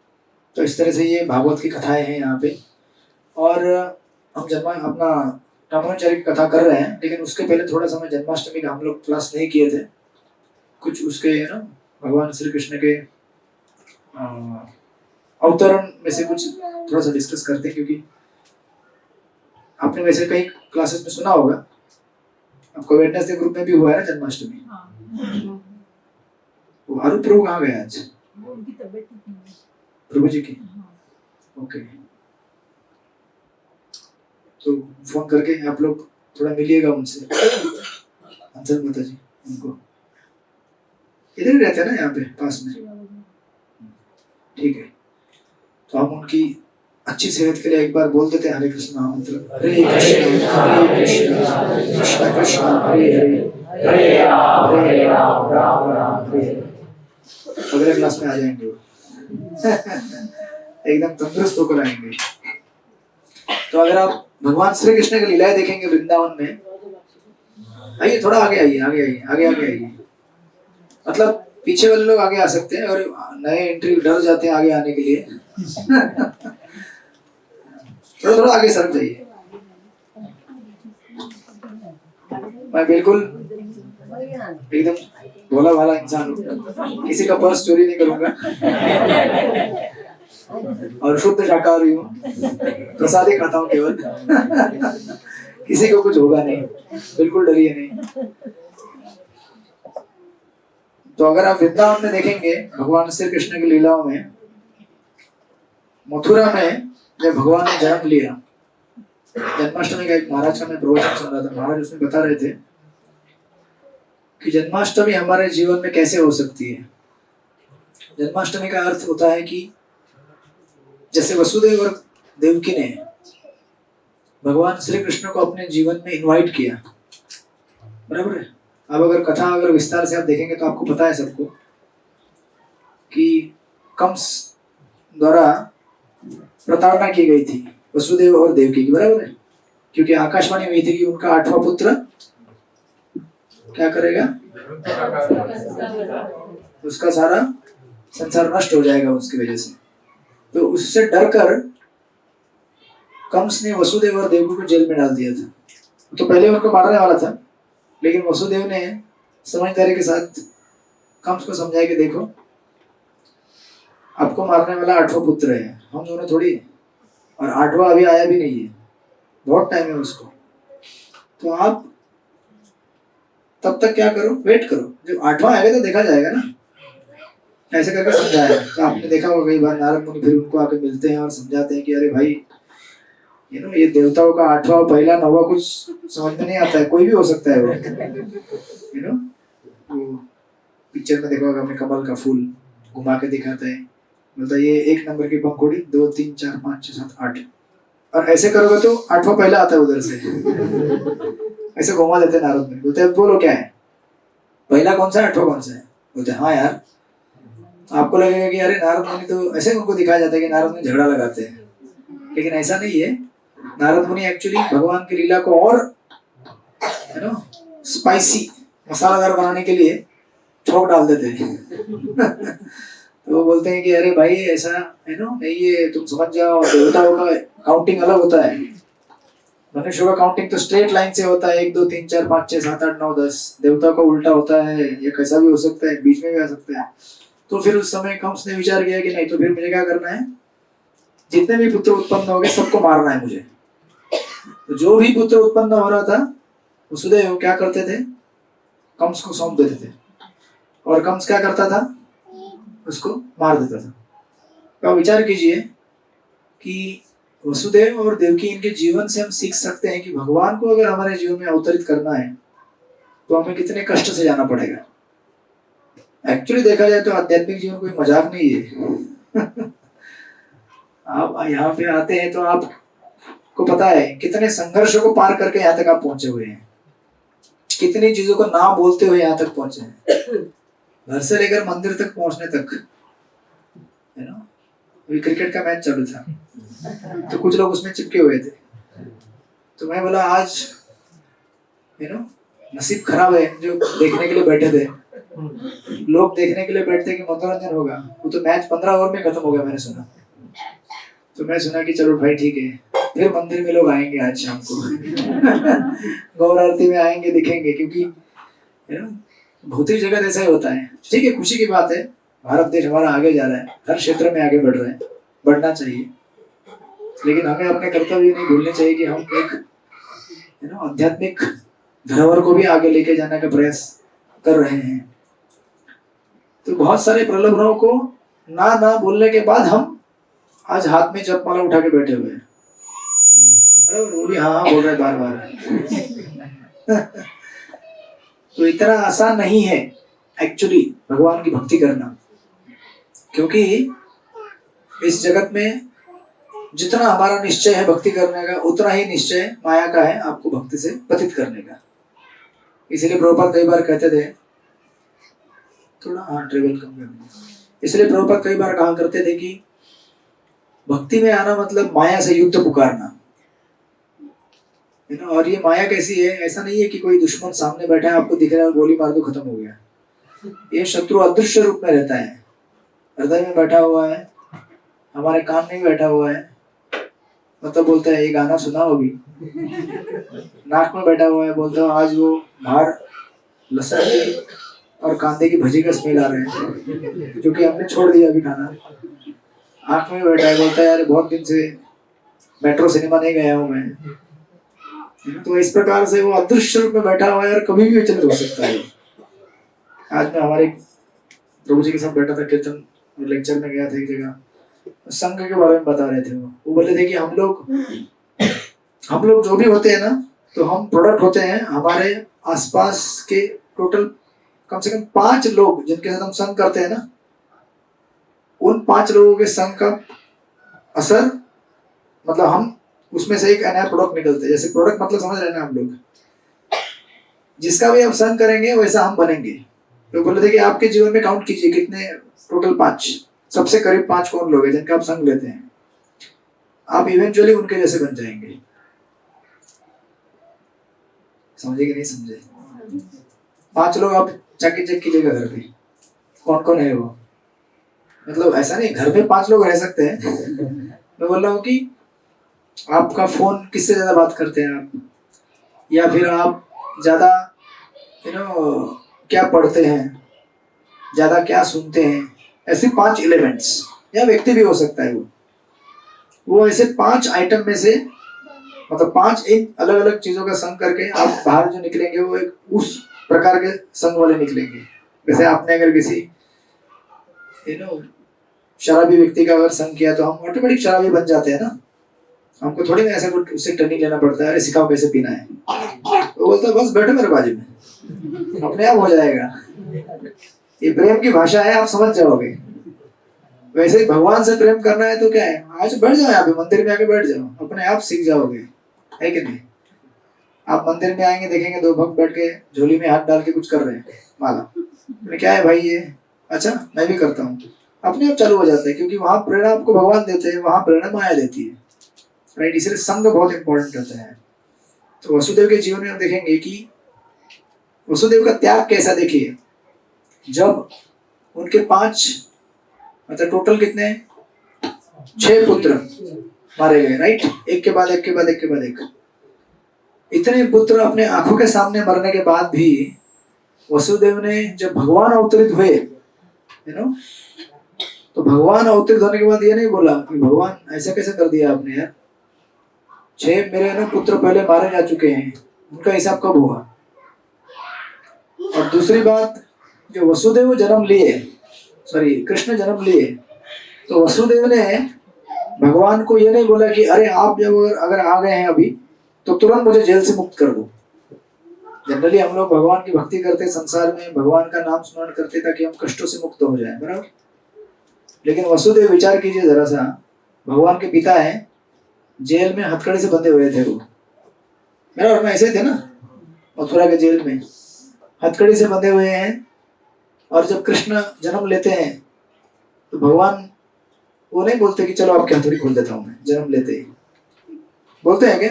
तो इस तरह से ये भागवत की कथाएं हैं यहाँ पे। और हम अपना रामानुचार्य की कथा कर रहे हैं, लेकिन उसके पहले थोड़ा समय जन्माष्टमी का हम लोग क्लास नहीं किए थे। कुछ उसके ना भगवान श्री कृष्ण के अवतरण में से कुछ थोड़ा सा डिस्कस करते हैं, क्योंकि आपने वैसे कई क्लासेस में सुना होगा, आपको वेडनेसडे ग्रुप में भी हुआ है ना जन्माष्टमी। वो आरू प्रभु कहाँ गए आज? प्रभु जी की, ओके। तो फोन करके आप लोग थोड़ा मिलिएगा उनसे, अंचल माता जी उनको इधर ही रहते हैं ना यहाँ पे पास में, ठीक है। तो हम उनकी अच्छी सेहत के लिए एक बार बोल देते हैं हरे कृष्ण महामंत्र। हरे कृष्ण कृष्ण कृष्ण हरे हरे, हरे राम राम राम हरे हरे। अगले क्लास में आ जाएंगे। एकदम तंदुरुस्त होकर आएंगे। तो अगर आप भगवान श्री कृष्ण की लीलाएं देखेंगे वृंदावन में, आइए थोड़ा आगे आइए, आगे आइए, आगे आगे आइए, मतलब पीछे वाले लोग आगे आ सकते हैं और नए एंट्री डर जाते हैं आगे आने के लिए। थोड़ा थोड़ा आगे सरक जाइए। मैं बिल्कुल एकदम भोला भाला इंसान हूँ, किसी का पर्स चोरी नहीं करूंगा और शुद्ध शाकाहारी हूँ, प्रसाद ही खाता हूँ केवल। किसी को कुछ होगा नहीं, बिल्कुल डरिए नहीं। तो अगर आप वृंदावन में देखेंगे भगवान श्री कृष्ण की लीलाओं में, मथुरा में जब भगवान ने जन्म लिया, जन्माष्टमी का एक महाराज का मैं प्रवचन सुन रहा था, महाराज उसमें बता रहे थे कि जन्माष्टमी हमारे जीवन में कैसे हो सकती है। जन्माष्टमी का अर्थ होता है कि जैसे वसुदेव और देवकी ने भगवान श्री कृष्ण को अपने जीवन में इनवाइट किया, बराबर है। अब अगर कथा अगर विस्तार से आप देखेंगे तो आपको पता है सबको कि कंस द्वारा प्रताड़ना की गई थी वसुदेव और देवकी की, बराबर है। क्योंकि आकाशवाणी हुई थी कि उनका 8वां पुत्र क्या करेगा, उसका सारा संसार नष्ट हो जाएगा उसकी वजह से। तो उससे डरकर कंस ने वसुदेव और देवकी को जेल में डाल दिया था। तो पहले उनको मारने वाला था, लेकिन वसुदेव ने समझदारी के साथ कंस को समझाया कि देखो आपको मारने वाला 8वां पुत्र है, हम दोनों थोड़ी, और 8वां अभी आया भी नहीं है, बहुत टाइम है उसको। तो आप तब तक क्या करो, वेट करो, जब 8वां आएगा तो देखा जाएगा ना। ऐसे करके समझाया। तो आपने देखा होगा कई बार नारद मुनि फिर उनको आके मिलते हैं और समझाते हैं कि अरे भाई ये देवताओं का 8वां पहला 9वां कुछ समझ में नहीं आता है, कोई भी हो सकता है वो। वो पिक्चर में देखा होगा आपने, कमल का फूल घुमा के दिखाता है, बोलता है ये 1 नंबर की पंखुड़ी, 2 3 4 5 6 7 8, और ऐसे करोगे तो 8वां पहला आता है उधर से। ऐसे घुमा देते नारद मुनि, बोलते हैं बोलो क्या है, पहला कौन सा है 8वां कौन सा है, बोलते हाँ यार। आपको लगेगा कि अरे नारद मुनि तो ऐसे उनको दिखाया जाता है कि नारद मुनि झगड़ा लगाते हैं, लेकिन ऐसा नहीं है। नारद मुनि एक्चुअली भगवान की लीला को और स्पाइसी मसालादार बनाने के लिए ठोक डाल देते हैं। तो वो बोलते हैं कि अरे भाई ऐसा नहीं, ये तुम समझ जाओ, देवताओं का काउंटिंग अलग होता है, मनुष्यों का काउंटिंग तो स्ट्रेट लाइन से होता है, 1 2 3 4 5 6 7 8 9 10। देवताओं का उल्टा होता है, ये कैसा भी हो सकता है, बीच में भी आ सकता है। तो फिर उस समय कंस ने विचार किया कि नहीं, तो फिर मुझे क्या करना है, जितने भी पुत्र उत्पन्न हो गए सबको मारना है मुझे। तो जो भी पुत्र उत्पन्न हो रहा था वसुदेव क्या करते थे, कंस को सौंप देते थे, और कंस क्या करता था, उसको मार देता था। तो विचार कीजिए कि वसुदेव और देवकी, इनके जीवन से हम सीख सकते हैं कि भगवान को अगर हमारे जीवन में अवतरित करना है तो हमें कितने कष्ट से जाना पड़ेगा। एक्चुअली देखा जाए तो आध्यात्मिक जीवन कोई मजाक नहीं है। आप यहाँ पे आते हैं तो आपको पता है कितने संघर्षों को पार करके यहाँ तक आप पहुंचे हुए हैं, कितनी चीजों को ना बोलते हुए यहाँ तक पहुंचे हैं, घर से लेकर मंदिर तक पहुंचने तक, है ना। अभी क्रिकेट का मैच चालू था तो कुछ लोग उसमें चिपके हुए थे, तो मैं बोला आज नसीब खराब है जो देखने के लिए बैठे थे। लोग देखने के लिए बैठते कि मनोरंजन होगा, वो तो मैच 15 ओवर में खत्म हो गया, मैंने सुना। तो मैं सुना कि चलो भाई ठीक है, फिर मंदिर में लोग आएंगे आज शाम को। गौर आरती में आएंगे, दिखेंगे, क्योंकि भौतिक जगत ऐसा ही होता है। ठीक है, खुशी की बात है, भारत देश हमारा आगे जा रहा है, हर क्षेत्र में आगे बढ़ रहा है, बढ़ना चाहिए, लेकिन हमें अपने कर्तव्य नहीं भूलने चाहिए कि हम एक आध्यात्मिक धरोहर को भी आगे लेके जाने का प्रयास कर रहे हैं। तो बहुत सारे प्रलोभनों को ना बोलने के बाद हम आज हाथ में जपमाला उठा के बैठे हुए हैं, अरे वो भी हाँ बोल रहे बार बार। तो इतना आसान नहीं है एक्चुअली भगवान की भक्ति करना, क्योंकि इस जगत में जितना हमारा निश्चय है भक्ति करने का, उतना ही निश्चय माया का है आपको भक्ति से पतित करने का। इसीलिए प्रभुपाद कई बार कहते थे, थोड़ा ट्रेवल कम करना, इसलिए प्रभुपाद कई बार कहा करते थे कि भक्ति में आना मतलब माया से युद्ध पुकारना, और ये माया कैसी है, ऐसा नहीं है कि कोई दुश्मन सामने बैठा है आपको दिख रहा है गोली मार दो खत्म हो गया। ये शत्रु अदृश्य रूप में रहता है, हृदय में बैठा हुआ है, हमारे कान में बैठा हुआ है, मतलब बोलता है ये गाना सुनाओ अभी, नाक में बैठा हुआ है, बोलता है आज वो बाहर लहसुन की और कांदे की भजी का स्मेल आ रहे हैं क्योंकि हमने छोड़ दिया अभी खाना। आंख में बैठा है, बोलता है यार बहुत दिन से मेट्रो सिनेमा नहीं गया हूँ मैं। तो इस प्रकार से वो अदृश्य रूप में बैठा हुआ है और कभी भी विचलित हो सकता है। आज मैं हमारे प्रभु जी के साथ बैठा था, कीर्तन और लेक्चर में गया था एक जगह, संघ के बारे में बता रहे थे। वो बोले थे कि हम लोग जो भी होते हैं ना, तो हम प्रोडक्ट होते हैं हमारे आसपास के टोटल कम से कम 5 लोग जिनके साथ हम संघ करते हैं ना, उन 5 लोगों के संघ का असर, मतलब हम उसमें से एक नया प्रोडक्ट निकलते हैं। जैसे प्रोडक्ट मतलब समझ रहे हैं ना आप लोग, जिसका भी आप संग करेंगे वैसा हम बनेंगे। तो बोले थे कि आपके जीवन में काउंट कीजिए कितने, टोटल 5, सबसे करीब 5 कौन लोग हैं जिनका आप संग लेते हैं, आप इवेंचुअली उनके जैसे बन जाएंगे। समझे कि नहीं समझे? 5 लोग आप चेक कीजिएगा घर पे, कौन कौन है वो। मतलब ऐसा नहीं घर में 5 लोग रह सकते हैं मैं बोल रहा हूँ कि आपका फोन किससे ज्यादा बात करते हैं आप, या फिर आप ज्यादा क्या पढ़ते हैं, ज्यादा क्या सुनते हैं, ऐसे 5 एलिमेंट्स, या व्यक्ति भी हो सकता है वो ऐसे 5 आइटम में से, मतलब 5 इन अलग अलग चीजों का संग करके आप बाहर जो निकलेंगे वो एक उस प्रकार के संग वाले निकलेंगे। जैसे आपने अगर किसी शराबी व्यक्ति का अगर संग किया तो हम ऑटोमेटिक शराबी बन जाते हैं ना, हमको थोड़ी ना ऐसा कुछ उससे ट्रेनिंग लेना पड़ता है, अरे सिखाओ कैसे पीना है, तो बोलता है बस बैठो मेरे बाजू में, अपने आप हो जाएगा। ये प्रेम की भाषा है, आप समझ जाओगे। वैसे ही भगवान से प्रेम करना है तो क्या है, आज बैठ जाओ यहाँ पे मंदिर में आके बैठ जाओ, अपने आप सीख जाओगे, है कि नहीं? आप मंदिर में आएंगे देखेंगे 2 भक्त बैठ के झोली में हाथ डाल के कुछ कर रहे हैं माला, क्या है भाई ये, अच्छा मैं भी करता हूँ, अपने आप चालू हो जाता है, क्योंकि वहां प्रेरणा आपको भगवान देते हैं, वहां प्रेरणा माया देती है, राइट? इसलिए संग बहुत इंपॉर्टेंट होता है। तो वसुदेव के जीवन में हम देखेंगे कि वसुदेव का त्याग कैसा, देखिए जब उनके 5 मतलब टोटल कितने 6 पुत्र मारे गए, राइट? एक के बाद एक के बाद एक के बाद एक, इतने पुत्र अपने आंखों के सामने मरने के बाद भी वसुदेव ने जब भगवान अवतरित हुए, तो भगवान अवतरित होने के बाद ये नहीं बोला कि भगवान ऐसा कैसे कर दिया आपने यार, 6 मेरे ना पुत्र पहले मारे जा चुके हैं, उनका हिसाब कब होगा? और दूसरी बात, जो वसुदेव जन्म लिए, सॉरी कृष्ण जन्म लिए, तो वसुदेव ने भगवान को ये नहीं बोला कि अरे आप जब अगर आ गए हैं अभी तो तुरंत मुझे जेल से मुक्त कर दो। जनरली हम लोग भगवान की भक्ति करते, संसार में भगवान का नाम स्मरण करते ताकि हम कष्टों से मुक्त हो जाए, बराबर? लेकिन वसुदेव विचार कीजिए जरा सा, भगवान के पिता है, जेल में हथकड़ी से बंधे हुए थे वो, बराबर? में ऐसे थे ना, मथुरा के जेल में हथकड़ी से बंधे हुए हैं, और जब कृष्ण जन्म लेते हैं तो भगवान वो नहीं बोलते कि चलो आपकी हथकड़ी खोल देता हूं मैं, जन्म लेते ही बोलते हैं क्या?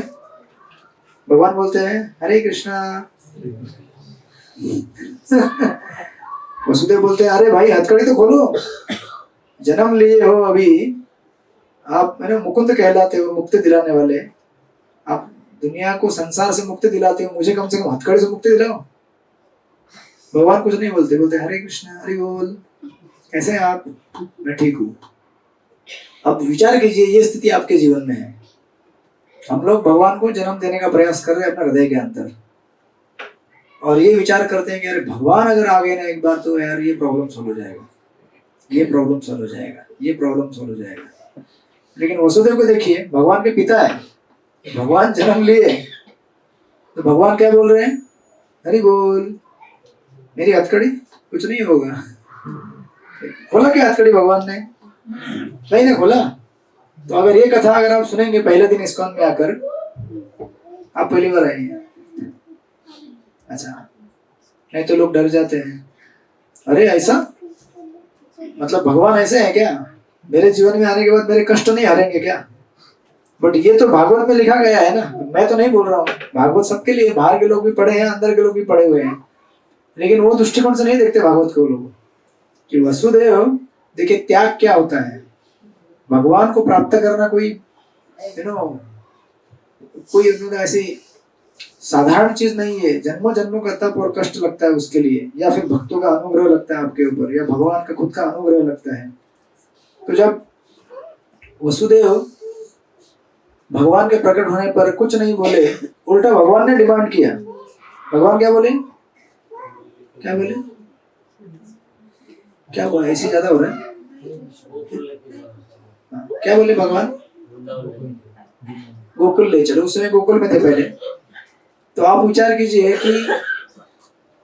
भगवान बोलते हैं हरे कृष्णा वसुदेव बोलते हैं अरे भाई हथकड़ी तो खोलो, जन्म लिए हो अभी आप, मैंने मुकुंद कहलाते हो, मुक्ति दिलाने वाले, आप दुनिया को संसार से मुक्ति दिलाते हो, मुझे कम से कम हथकड़ी से मुक्ति दिलाओ। भगवान कुछ नहीं बोलते, बोलते हरे कृष्णा हरि बोल, कैसे हैं आप? मैं ठीक हूँ। अब विचार कीजिए ये स्थिति आपके जीवन में है, हम लोग भगवान को जन्म देने का प्रयास कर रहे हैं अपने हृदय के अंदर, और ये विचार करते हैं कि अरे भगवान अगर आ गए ना एक बार तो यार ये प्रॉब्लम सॉल्व हो जाएगा, ये प्रॉब्लम सॉल्व हो जाएगा, ये प्रॉब्लम सॉल्व हो जाएगा। लेकिन वसुदेव को देखिए, भगवान के पिता है, भगवान जन्म लिए तो भगवान क्या बोल रहे हैं? हरि बोल, मेरी हथकड़ी कुछ नहीं होगा। खोला क्या हथकड़ी भगवान ने? नहीं खोला। तो अगर ये कथा अगर आप सुनेंगे पहले दिन इस्कॉन में आकर, आप पहली बार आए हैं, अच्छा, नहीं तो लोग डर जाते हैं, अरे ऐसा मतलब भगवान ऐसे है क्या, मेरे जीवन में आने के बाद मेरे कष्ट नहीं हरेंगे क्या? बट ये तो भागवत में लिखा गया है ना, मैं तो नहीं बोल रहा हूँ। भागवत सबके लिए, बाहर के लोग भी पढ़े हैं, अंदर के लोग भी पढ़े हुए हैं, लेकिन वो दृष्टिकोण से नहीं देखते भागवत को लोग कि वसुदेव, देखिए त्याग क्या होता है। भगवान को प्राप्त करना कोई कोई ऐसी साधारण चीज नहीं है। जन्मों जन्मों का तप और कष्ट लगता है उसके लिए, या फिर भक्तों का अनुग्रह लगता है आपके ऊपर, या भगवान का खुद का अनुग्रह लगता है। तो जब वसुदेव भगवान के प्रकट होने पर कुछ नहीं बोले, उल्टा भगवान ने डिमांड किया। भगवान क्या बोले, क्या बोले, क्या हुआ, ऐसे ज्यादा हो रहा है? क्या बोले भगवान? गोकुल ले चलो। उस समय गोकुल में थे पहले। तो आप विचार कीजिए कि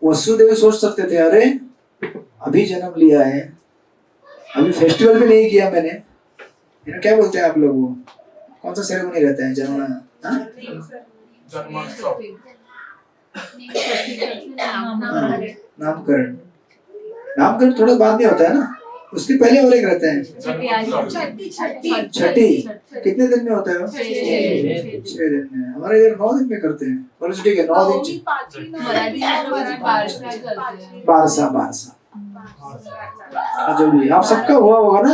वसुदेव सोच सकते थे, अरे अभी जन्म लिया है, अभी फेस्टिवल भी नहीं किया मैंने, क्या बोलते हैं आप लोग, वो कौन सा सेरेमनी रहता है जन्म, नामकरण। नामकरण थोड़ा बाद में होता है ना, उसके पहले और एक रहता है छठी। कितने दिन में होता है वो? 6 दिन में। हमारे इधर 9 दिन में करते हैं। बोलो ठीक है, 9 दिन। बारसा जो भी आप सबका हुआ होगा ना।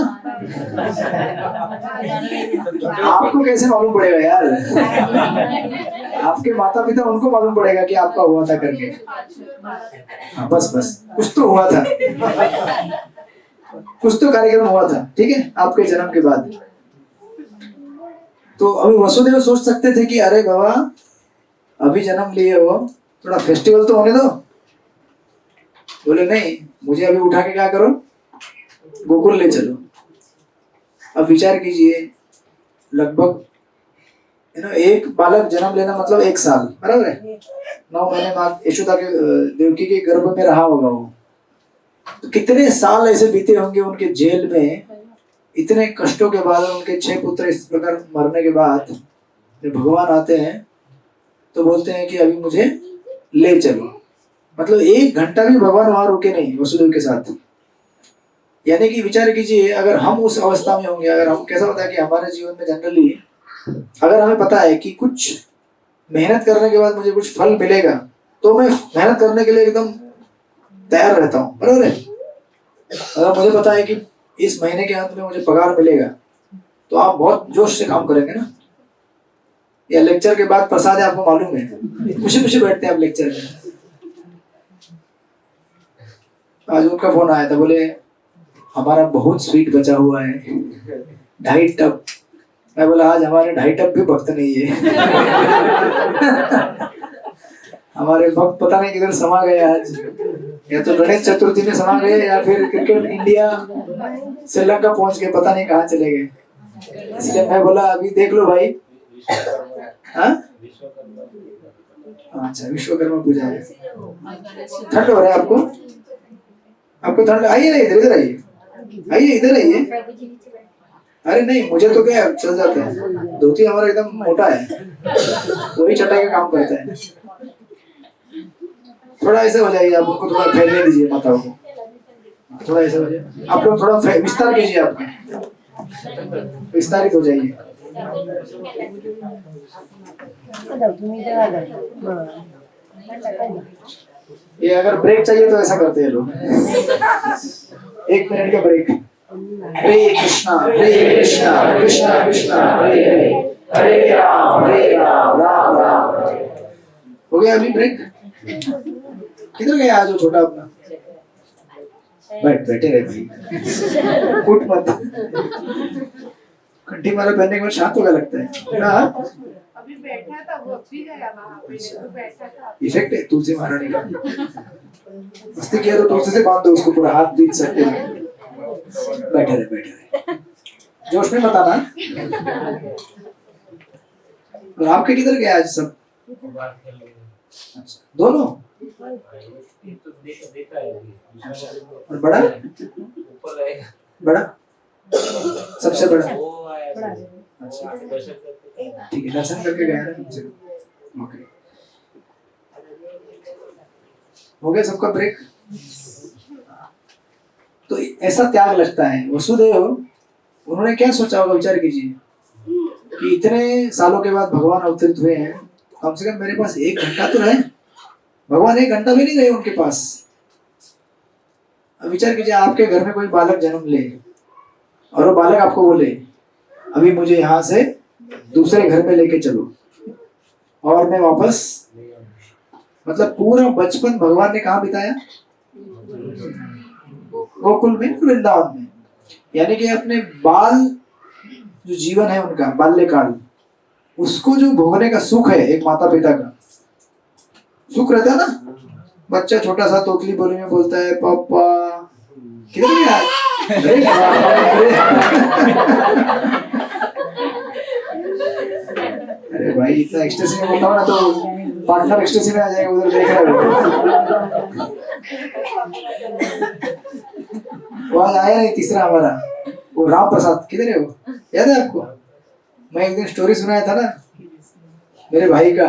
आपको कैसे मालूम पड़ेगा यार? आपके माता पिता, उनको मालूम पड़ेगा कि आपका हुआ था करके। हाँ, बस कुछ तो हुआ था, कुछ तो कार्यक्रम हुआ था, ठीक है, आपके जन्म के बाद। तो अभी वसुदेव सोच सकते थे कि अरे बाबा अभी जन्म लिए हो, थोड़ा फेस्टिवल तो होने दो। बोले नहीं, मुझे अभी उठा के क्या करो, गोकुल ले चलो। अब विचार कीजिए, लगभग एक बालक जन्म लेना मतलब 1 साल, बराबर है। 9 महीने माँ यशोदा के देवकी के गर्भ में रहा होगा वो। तो कितने साल ऐसे बीते होंगे उनके जेल में, इतने कष्टों के बाद, उनके 6 पुत्र इस प्रकार मरने के बाद जब भगवान आते हैं तो बोलते हैं कि अभी मुझे ले चलो। मतलब 1 घंटा भी भगवान वहां रुके नहीं वसुदेव के साथ। यानी कि विचार कीजिए, अगर हम उस अवस्था में होंगे, अगर हम, कैसा होता है कि हमारे जीवन में जनरली अगर हमें पता है कि कुछ मेहनत करने के बाद मुझे कुछ फल मिलेगा, तो मैं मेहनत करने के लिए एकदम तैयार रहता हूँ, बराबर है। अगर मुझे पता है कि इस महीने के अंत में मुझे पगार मिलेगा, तो आप बहुत जोश से काम करेंगे ना। या लेक्चर के बाद प्रसाद है, आपको मालूम है, खुशी खुशी बैठते हैं आप लेक्चर में। आज उनका फोन आया था, बोले हमारा बहुत स्वीट बचा हुआ है, 2.5 टब। मैं बोला आज हमारे 2.5 टब भी भक्त नहीं है। हमारे भक्त पता नहीं किधर समा गए आज, या तो गणेश चतुर्थी में समा गए, या फिर क्रिकेट इंडिया श्रीलंका पहुंच गए, पता नहीं कहाँ चले गए। इसलिए मैं बोला अभी देख लो भाई। हाँ, अच्छा, विश्वकर्मा पूजा है। ठंड हो रहा है आपको? आपको ठंड? आइए ना, इधर आइए, आइए इधर आइए। अरे नहीं, मुझे तो क्या चल जाता है, धोती हमारा एकदम मोटा है, वही चटाई का काम करता है। थोड़ा ऐसे हो जाइए, आप उनको थोड़ा फैलने दीजिए माताओं को, थोड़ा ऐसे हो जाए। आप लोग थोड़ा विस्तार कीजिए, आपका विस्तारित हो जाइए। ये अगर ब्रेक चाहिए तो ऐसा करते हैं लोग, 1 मिनट का ब्रेक। हरे कृष्णा कृष्णा कृष्णा हरे हरे, हरे राम राम राम। हो गया अभी ब्रेक? किधर गया आज वो छोटा अपना? बैठे रहे भाई, उठ मत। कंठी माला पहनने के बाद शांत हो गया लगता है ना। अभी बैठा था, वो भी गया वहां पे, तो बैठा था। इफेक्ट है तुलसी महारानी का। मस्ती किया तो तुलसी से बांध दो उसको, पूरा हाथ बीच सकते हैं। बैठे रहे, जोश में बताना। और आपके किधर गया आज सब? अच्छा, दोनों? और बड़ा बड़ा सबसे बड़ा? अच्छा, ठीक है, दर्शन करके गया ना तुमसे। ओके, हो गया सबका ब्रेक? तो ऐसा त्याग लगता है। वसुदेव उन्होंने क्या सोचा होगा, विचार कीजिए कि इतने सालों के बाद भगवान अवतरित हुए हैं, कम से कम मेरे पास 1 घंटा तो रहे। भगवान 1 घंटा भी नहीं रहे उनके पास। अब विचार कीजिए, आपके घर में कोई बालक जन्म ले और वो बालक आपको बोले अभी मुझे यहाँ से दूसरे घर में लेके चलो और मैं वापस, मतलब पूरा बचपन भगवान ने कहाँ बिताया, गोकुल में, वृंदावन में। यानी कि अपने बाल जो जीवन है उनका बाल्यकाल, उसको जो भोगने का सुख है एक माता पिता का सुख रहता है ना। बच्चा छोटा सा तोतली बोली में बोलता है पापा, किधर गया? अरे अरे भाई इतना एक्सटेंसी में बोलता हूँ ना तो पार्टनर एक्सटेंसी में आ जाएगा, उधर देख रहा है। वो आज आया नहीं तीसरा हमारा, वो राम प्रसाद, किधर है वो, याद है आपको? मैं एक दिन स्टोरी सुनाया था ना मेरे भाई का,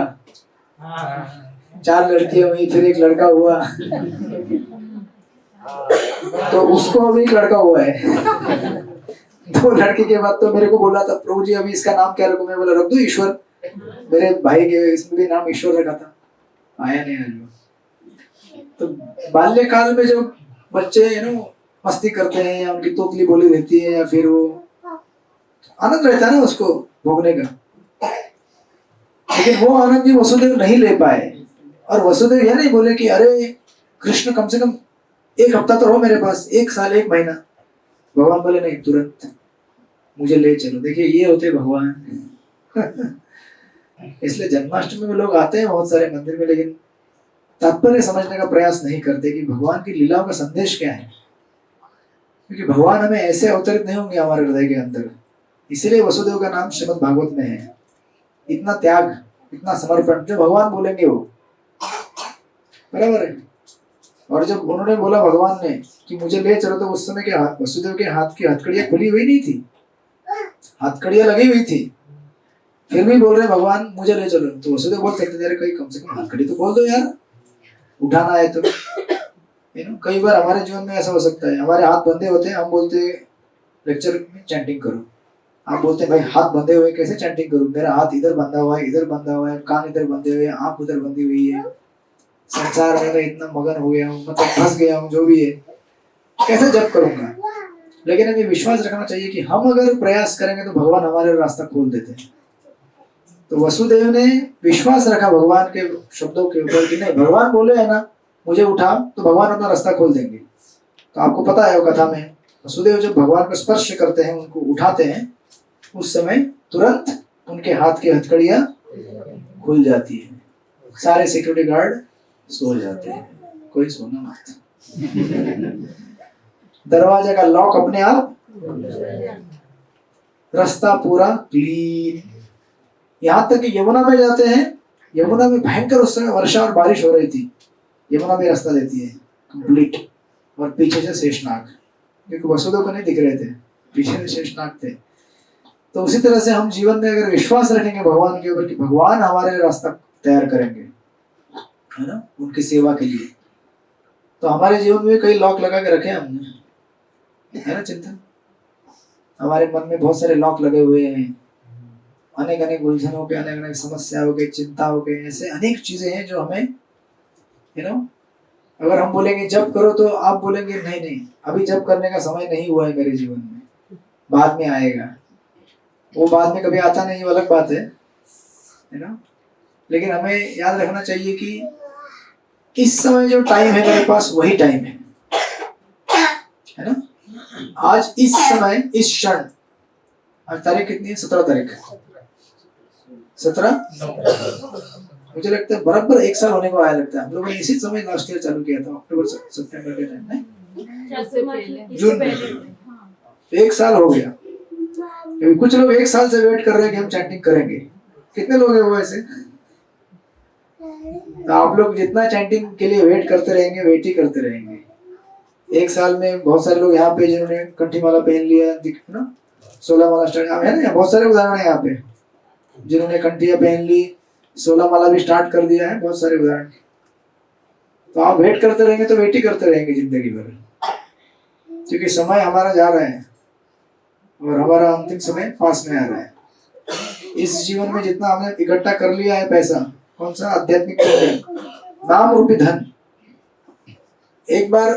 4 लड़कियां हुई फिर 1 लड़का हुआ, तो उसको अभी 1 लड़का हुआ है। 2 लड़के के बाद तो मेरे को बोला था प्रभु जी अभी इसका नाम क्या रखूं? मैं बोला रख दो ईश्वर। मेरे भाई के इसमें भी नाम ईश्वर रखा था, आया नहीं आज। तो बाल्यकाल में जो बच्चे मस्ती करते हैं या उनकी तोतली बोली रहती है या फिर वो आनंद रहता है ना उसको भोगने का, लेकिन वो आनंद भी वसुदेव नहीं ले पाए। और वसुदेव यह नहीं बोले कि अरे कृष्ण कम से कम 1 हफ्ता तो रहो मेरे पास, 1 साल 1 महीना। भगवान बोले नहीं, तुरंत मुझे ले चलो। देखिए ये होते भगवान। इसलिए जन्माष्टमी में लोग आते हैं बहुत सारे मंदिर में, लेकिन तात्पर्य समझने का प्रयास नहीं करते कि भगवान की लीलाओं का संदेश क्या है। क्योंकि भगवान हमें ऐसे अवतरित नहीं होंगे हमारे हृदय के अंदर, इसीलिए वसुदेव का नाम श्रीमद् भागवत में है। इतना त्याग, इतना समर्पण जो भगवान बोलेंगे वो बराबर है। और जब उन्होंने बोला भगवान ने कि मुझे ले चलो, तो उस समय के वसुदेव के हाथ की हथकड़ियां खुली हुई नहीं थी, हथकड़ियां लगी हुई थी, फिर भी बोल रहे भगवान मुझे ले चलो। तो वसुदेव बोल सकते थे कहीं कम से कम हथकड़ी तो बोल दो यार, उठाना है तो। कई बार हमारे जीवन में ऐसा हो सकता है, हमारे हाथ बंधे होते हैं, हम बोलते लेक्चर में चैंटिंग करो, आप बोलते हैं भाई हाथ बंधे हुए कैसे चैंटिंग करूं, मेरा हाथ इधर बंधा हुआ है, इधर बंधा हुआ है, कान इधर बंधे हुए हैं, आंख उधर बंधी हुई है, संसार में मैं इतना मगन हो गया हूँ, मतलब फंस गया हूँ, जो भी है, कैसे जप करूंगा। लेकिन हमें विश्वास रखना चाहिए कि हम अगर प्रयास करेंगे तो भगवान हमारे रास्ता खोल देते हैं। तो वसुदेव ने विश्वास रखा भगवान के शब्दों के ऊपर कि नहीं, भगवान बोले है ना मुझे उठा, तो भगवान अपना रास्ता खोल देंगे। तो आपको पता है वो कथा में वसुदेव जब भगवान को स्पर्श करते हैं, उनको उठाते हैं, उस समय तुरंत उनके हाथ की हथकड़ियां खुल जाती है, सारे सिक्योरिटी गार्ड सो जाते हैं, कोई सोना मत। दरवाजे का लॉक अपने आप, रास्ता पूरा क्लीन। यहाँ तक कि यमुना में जाते हैं, यमुना में भयंकर उस समय वर्षा और बारिश हो रही थी, यमुना में रास्ता देती है कंप्लीट, और पीछे से शेषनाग, क्योंकि वसुदेव को नहीं दिख रहे थे, पीछे से शेषनाग थे। तो उसी तरह से हम जीवन में अगर विश्वास रखेंगे भगवान के ऊपर कि भगवान हमारे रास्ता तैयार करेंगे, है ना, उनकी सेवा के लिए, तो हमारे जीवन में कई लॉक लगा के रखे हमने, है ना। चिंतन, हमारे मन में बहुत सारे लॉक लगे हुए हैं, अनेक अनेक उलझनों के, अनेक अनेक समस्याओं के, चिंताओं के, ऐसे अनेक चीजें हैं जो हमें, यू नो, अगर हम बोलेंगे जब करो तो आप बोलेंगे नहीं नहीं अभी जब करने का समय नहीं हुआ है मेरे जीवन में, बाद में आएगा। वो बाद में कभी आता नहीं, वो अलग बात है ना। लेकिन हमें याद रखना चाहिए कि इस समय जो टाइम है मेरे पास वही टाइम है ना। आज इस समय, इस क्षण, आज तारीख कितनी है? 17 तारीख, 17, मुझे लगता है बराबर 1 साल होने को आया लगता है। हम लोगों ने इसी समय लास्ट ईयर चालू किया था, अक्टूबर सितंबर के टाइम में, जून में, 1 साल हो गया। कुछ लोग 1 साल से वेट कर रहे हैं कि हम चैंटिंग करेंगे। कितने लोग हैं वो ऐसे? तो आप लोग जितना चैंटिंग के लिए वेट करते रहेंगे, वेट ही करते रहेंगे। 1 साल में बहुत सारे लोग यहाँ पे जिन्होंने कंठी माला पहन लिया, ना 16 माला स्टार्ट है ना, बहुत सारे उदाहरण है यहाँ पे, जिन्होंने कंठिया पहन ली, 16 माला भी स्टार्ट कर दिया है, बहुत सारे उदाहरण। तो आप वेट करते रहेंगे तो वेट ही करते रहेंगे जिंदगी भर। क्योंकि समय हमारा जा रहा है और हमारा अंतिम समय पास में आ रहा है। इस जीवन में जितना हमने इकट्ठा कर लिया है पैसा, कौन सा आध्यात्मिक नाम रूपी धन, एक बार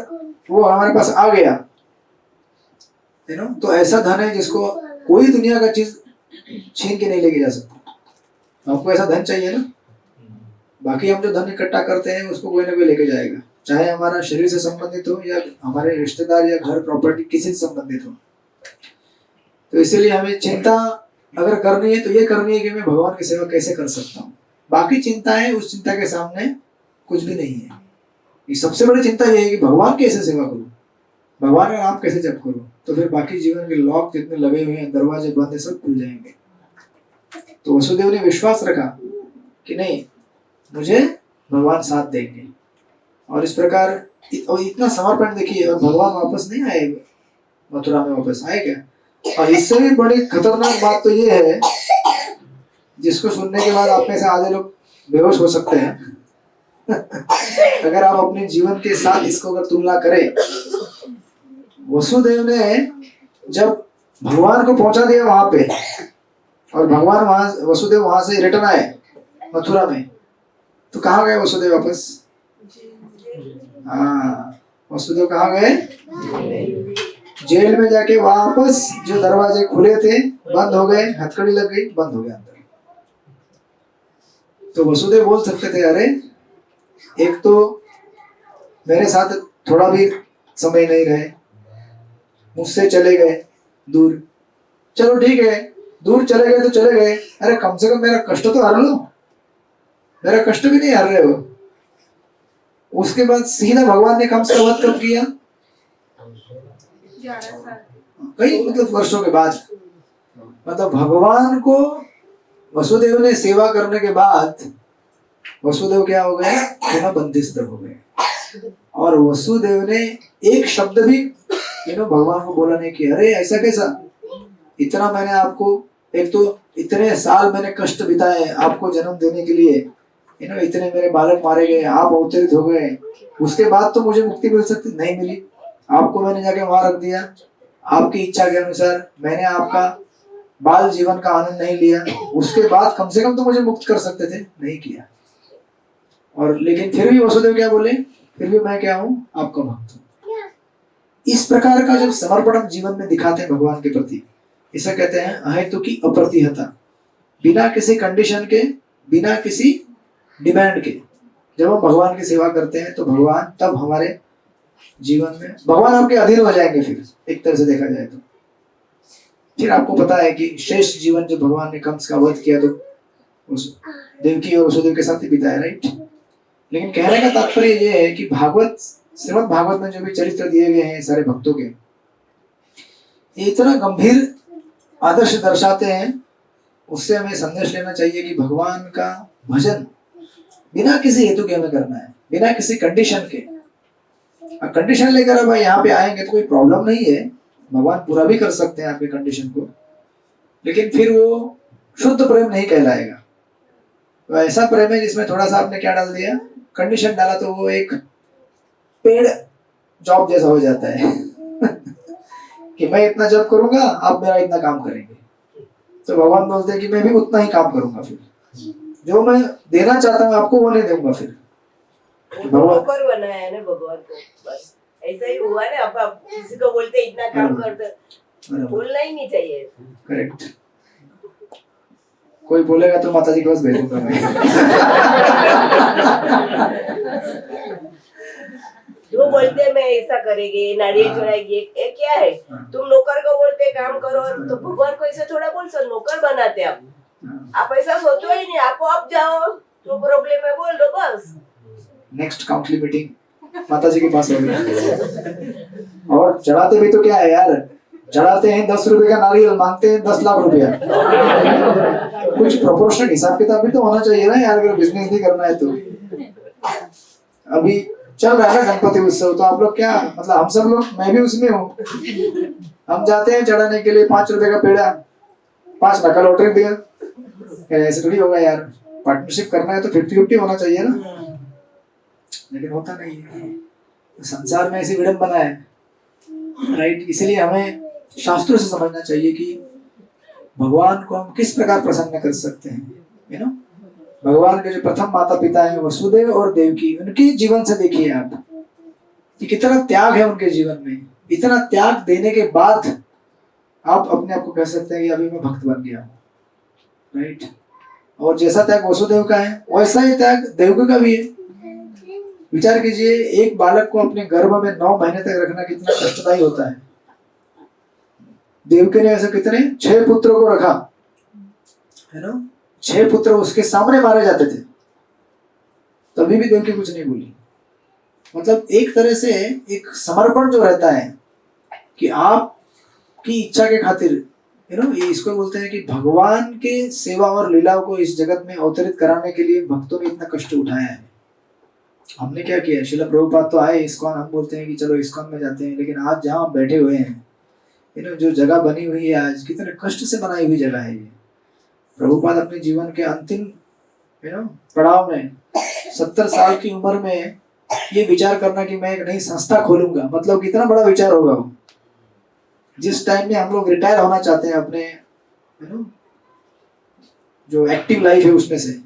वो हमारे पास आ गया, यू नो, तो ऐसा धन है जिसको कोई दुनिया का चीज छीन के नहीं लेके जा सकता। आपको ऐसा धन चाहिए ना, बाकी हम जो धन इकट्ठा करते हैं उसको कोई ना कोई लेके जाएगा, चाहे हमारा शरीर से संबंधित हो या हमारे रिश्तेदार या घर प्रॉपर्टी किसी से संबंधित हो। तो इसीलिए हमें चिंता अगर करनी है तो ये करनी है कि मैं भगवान की सेवा कैसे कर सकता हूँ। बाकी चिंताएं उस चिंता के सामने कुछ भी नहीं है। ये सबसे बड़ी चिंता ये है कि भगवान कैसे सेवा करूँ, भगवान का नाम कैसे जप करूँ, तो फिर बाकी जीवन के लॉक जितने लगे हुए हैं, दरवाजे बंद है, सब खुल जाएंगे। तो वसुदेव ने विश्वास रखा कि नहीं, मुझे भगवान साथ देंगे, और इस प्रकार और इतना समर्पण देखिए, और भगवान वापस नहीं आए मथुरा में, वापस आए क्या? और इससे भी बड़ी खतरनाक बात तो ये है, जिसको सुनने के बाद आप में से आधे लोग बेहोश हो सकते हैं अगर आप अपने जीवन के साथ इसको अगर तुलना करें, वसुदेव ने जब भगवान को पहुंचा दिया वहां पे, और भगवान वसुदेव वहां से रिटर्न आए मथुरा में, तो कहाँ गए वसुदेव वापस? हाँ, वसुदेव कहाँ गए? जेल में जाके वापस जो दरवाजे खुले थे बंद हो गए, हथकड़ी लग गई, बंद हो गया अंदर। तो वसुदेव बोल सकते थे, अरे एक तो मेरे साथ थोड़ा भी समय नहीं रहे, मुझसे चले गए दूर, चलो ठीक है, दूर चले गए तो चले गए, अरे कम से कम मेरा कष्ट तो हर लो, मेरा कष्ट भी नहीं हर रहे हो। उसके बाद सीधा भगवान ने कंस का वध कब किया? 11 साल। कई मतलब वर्षों के बाद। मतलब भगवान को वसुदेव ने सेवा करने के बाद वसुदेव क्या हो गए? पुनः बंदिस्त हो गए। और वसुदेव ने एक शब्द भी भगवान को बोला नहीं कि अरे ऐसा कैसा, इतना मैंने आपको, एक तो इतने साल मैंने कष्ट बिताए आपको जन्म देने के लिए, इतने मेरे बालक मारे गए, आप अवतरित हो गए, उसके बाद तो मुझे मुक्ति मिल सकती, नहीं मिली। आपको मैंने जाके वहां रख दिया, आपकी इच्छा के अनुसार मैंने आपका बाल जीवन का आनंद नहीं लिया, उसके बाद कम से कम तो मुझे मुक्त कर सकते थे, नहीं किया। और लेकिन फिर भी वसुदेव क्या बोले? फिर भी मैं क्या हूँ? आपका भक्त हूँ। इस प्रकार का जब समर्पण हम जीवन में दिखाते हैं भगवान के प्रति, इसे कहते हैं अहेतु की अप्रतिहता। बिना किसी कंडीशन के, बिना किसी डिमांड के जब हम भगवान की सेवा करते हैं, तो भगवान तब हमारे जीवन में, भगवान आपके अधीन हो जाएंगे। फिर एक तरह से देखा जाए तो फिर आपको पता है कि शेष जीवन जो भगवान ने कंस का वध किया, तो उस देवकी और वसुदेव के साथ ही बिताया, राइट। लेकिन कहने का तात्पर्य यह है कि भागवत, श्रीमद् भागवत में जो भी चरित्र दिए गए हैं सारे भक्तों के, ये इतना गंभीर आदर्श दर्शाते हैं। उससे हमें संदेश लेना चाहिए कि भगवान का भजन बिना किसी हेतु के हमें करना है, बिना किसी कंडीशन के। कंडीशन लेकर अब यहाँ पे आएंगे तो कोई प्रॉब्लम नहीं है, भगवान पूरा भी कर सकते हैं आपके कंडीशन को, लेकिन फिर वो शुद्ध प्रेम नहीं कहलाएगा। तो ऐसा प्रेम है जिसमें थोड़ा सा आपने क्या डाल दिया, कंडीशन डाला, तो वो एक पेड जॉब जैसा हो जाता है कि मैं इतना जॉब करूंगा, आप मेरा इतना काम करेंगे। तो भगवान बोलते हैं कि मैं भी उतना ही काम करूंगा, फिर जो मैं देना चाहता हूँ आपको वो नहीं दूंगा। फिर भगवान बनाया है ना भगवान को, बस ऐसा ही हुआ ना। अब किसी को बोलते इतना काम कर दो, बोलना ही नहीं चाहिए। करेक्ट। कोई बोलेगा तो माता जी के पास भेजूंगा मैं जो बोलते हैं मैं ऐसा करेंगे, नारियल चढ़ाएंगे, ये क्या है? तुम नौकर को बोलते काम करो, तो भगवान को ऐसा थोड़ा बोल सो, नौकर बनाते आप ऐसा सोचो ही नहीं, आप जाओ, जो प्रॉब्लम है बोल दो बस। नेक्स्ट काउंसिल मीटिंग माता जी के पास होगी। और चढ़ाते भी तो क्या है यार, चढ़ाते हैं 10 रुपए का नारियल, मांगते हैं 10 लाख रुपया कुछ प्रोपोर्शनल हिसाब किताब भी तो होना चाहिए ना यार, अगर बिजनेस भी करना है तो। अभी चल रहा है ना गणपति उत्सव, तो आप लोग क्या, मतलब हम सब लोग, मैं भी उसमें हूँ, हम जाते हैं चढ़ाने के लिए, 5 रुपए का पेड़ा, 5 लाख का लॉटरी दिया, ऐसे थोड़ी होगा यार। पार्टनरशिप करना है तो 50-50 होना चाहिए ना, लेकिन होता नहीं है। संसार में ऐसी विडंबना है राइट। इसलिए हमें शास्त्रों से समझना चाहिए कि भगवान को हम किस प्रकार प्रसन्न कर सकते हैं, यू नो। भगवान के जो प्रथम माता पिता हैं वसुदेव और देवकी, उनके जीवन से देखिए आप कि कितना त्याग है उनके जीवन में। इतना त्याग देने के बाद आप अपने आप को कह सकते हैं कि अभी मैं भक्त बन गया हूँ, राइट। और जैसा त्याग वसुदेव का है वैसा ही त्याग देवकी का भी है। विचार कीजिए, एक बालक को अपने गर्भ में 9 महीने तक रखना कितना कष्टदायी होता है। देवकी ने ऐसे कितने 6 पुत्रों को रखा, है ना। 6 पुत्र उसके सामने मारे जाते थे, तभी भी देवकी कुछ नहीं बोली। मतलब एक तरह से एक समर्पण जो रहता है कि आपकी इच्छा के खातिर, यू नो, ये इसको बोलते हैं कि भगवान के सेवा और लीलाओं को इस जगत में अवतरित कराने के लिए भक्तों ने इतना कष्ट उठाया है। हमने क्या किया, श्रील प्रभुपाद तो आए इस्कॉन, हम बोलते हैं कि चलो इस्कॉन में जाते हैं, लेकिन आज जहाँ बैठे हुए हैं, यू नो, जो जगह बनी हुई है आज, कितने कष्ट से बनाई हुई जगह है ये। प्रभुपाद अपने जीवन के अंतिम, यू नो, पड़ाव में 70 साल की उम्र में ये विचार करना कि मैं एक नई संस्था खोलूंगा, मतलब कितना बड़ा विचार होगा वो। जिस टाइम में हम लोग रिटायर होना चाहते हैं अपने, यू नो, जो एक्टिव लाइफ है उसमें से,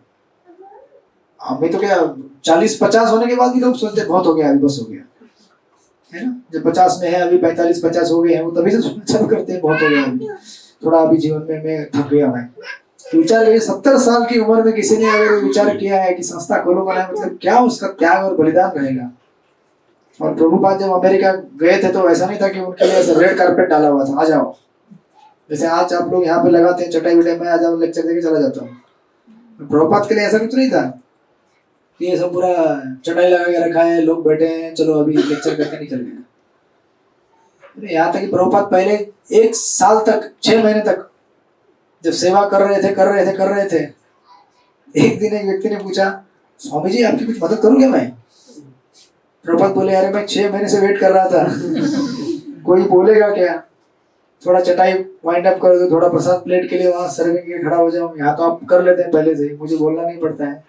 हमें तो क्या 40-50 होने के बाद भी लोग सोचते बहुत हो गया, अभी बस हो गया, है ना। जब 50 में है, अभी 45-50 हो गए हैं, वो तभी से सोचना चालू करते हैं बहुत हो गया, अभी थोड़ा, अभी जीवन में मैं थक गया मैं। तो विचार करिए, 70 साल की उम्र में किसी ने अगर विचार किया है कि संस्था खोलूंगा ना, मतलब क्या उसका त्याग और बलिदान रहेगा। और प्रभुपाद जब अमेरिका गए थे तो ऐसा नहीं था कि उनके लिए ऐसा रेड कारपेट डाला हुआ था, आ जाओ, जैसे आज आप लोग यहाँ पे लगाते हैं चटाई विटाई में, आ जाओ लेक्चर देके चला जाता हूँ। प्रभुपाद के लिए ऐसा कुछ नहीं था, ये सब पूरा चटाई लगा के रखा है, लोग बैठे हैं, चलो अभी लेक्चर करके निकल गए। यहाँ तक कि प्रभुपाद पहले 1 साल तक, 6 महीने तक जब सेवा कर रहे थे, एक दिन एक व्यक्ति ने पूछा, स्वामी जी आपकी कुछ मदद करूँ क्या मैं? प्रभुपाद बोले, अरे मैं 6 महीने से वेट कर रहा था कोई बोलेगा क्या, थोड़ा चटाई वाइंड अप कर दो, थोड़ा प्रसाद प्लेट के लिए वहाँ सर्विंग के खड़ा हो जाऊँ, यहाँ तो आप कर लेते हैं पहले से, मुझे बोलना नहीं पड़ता है।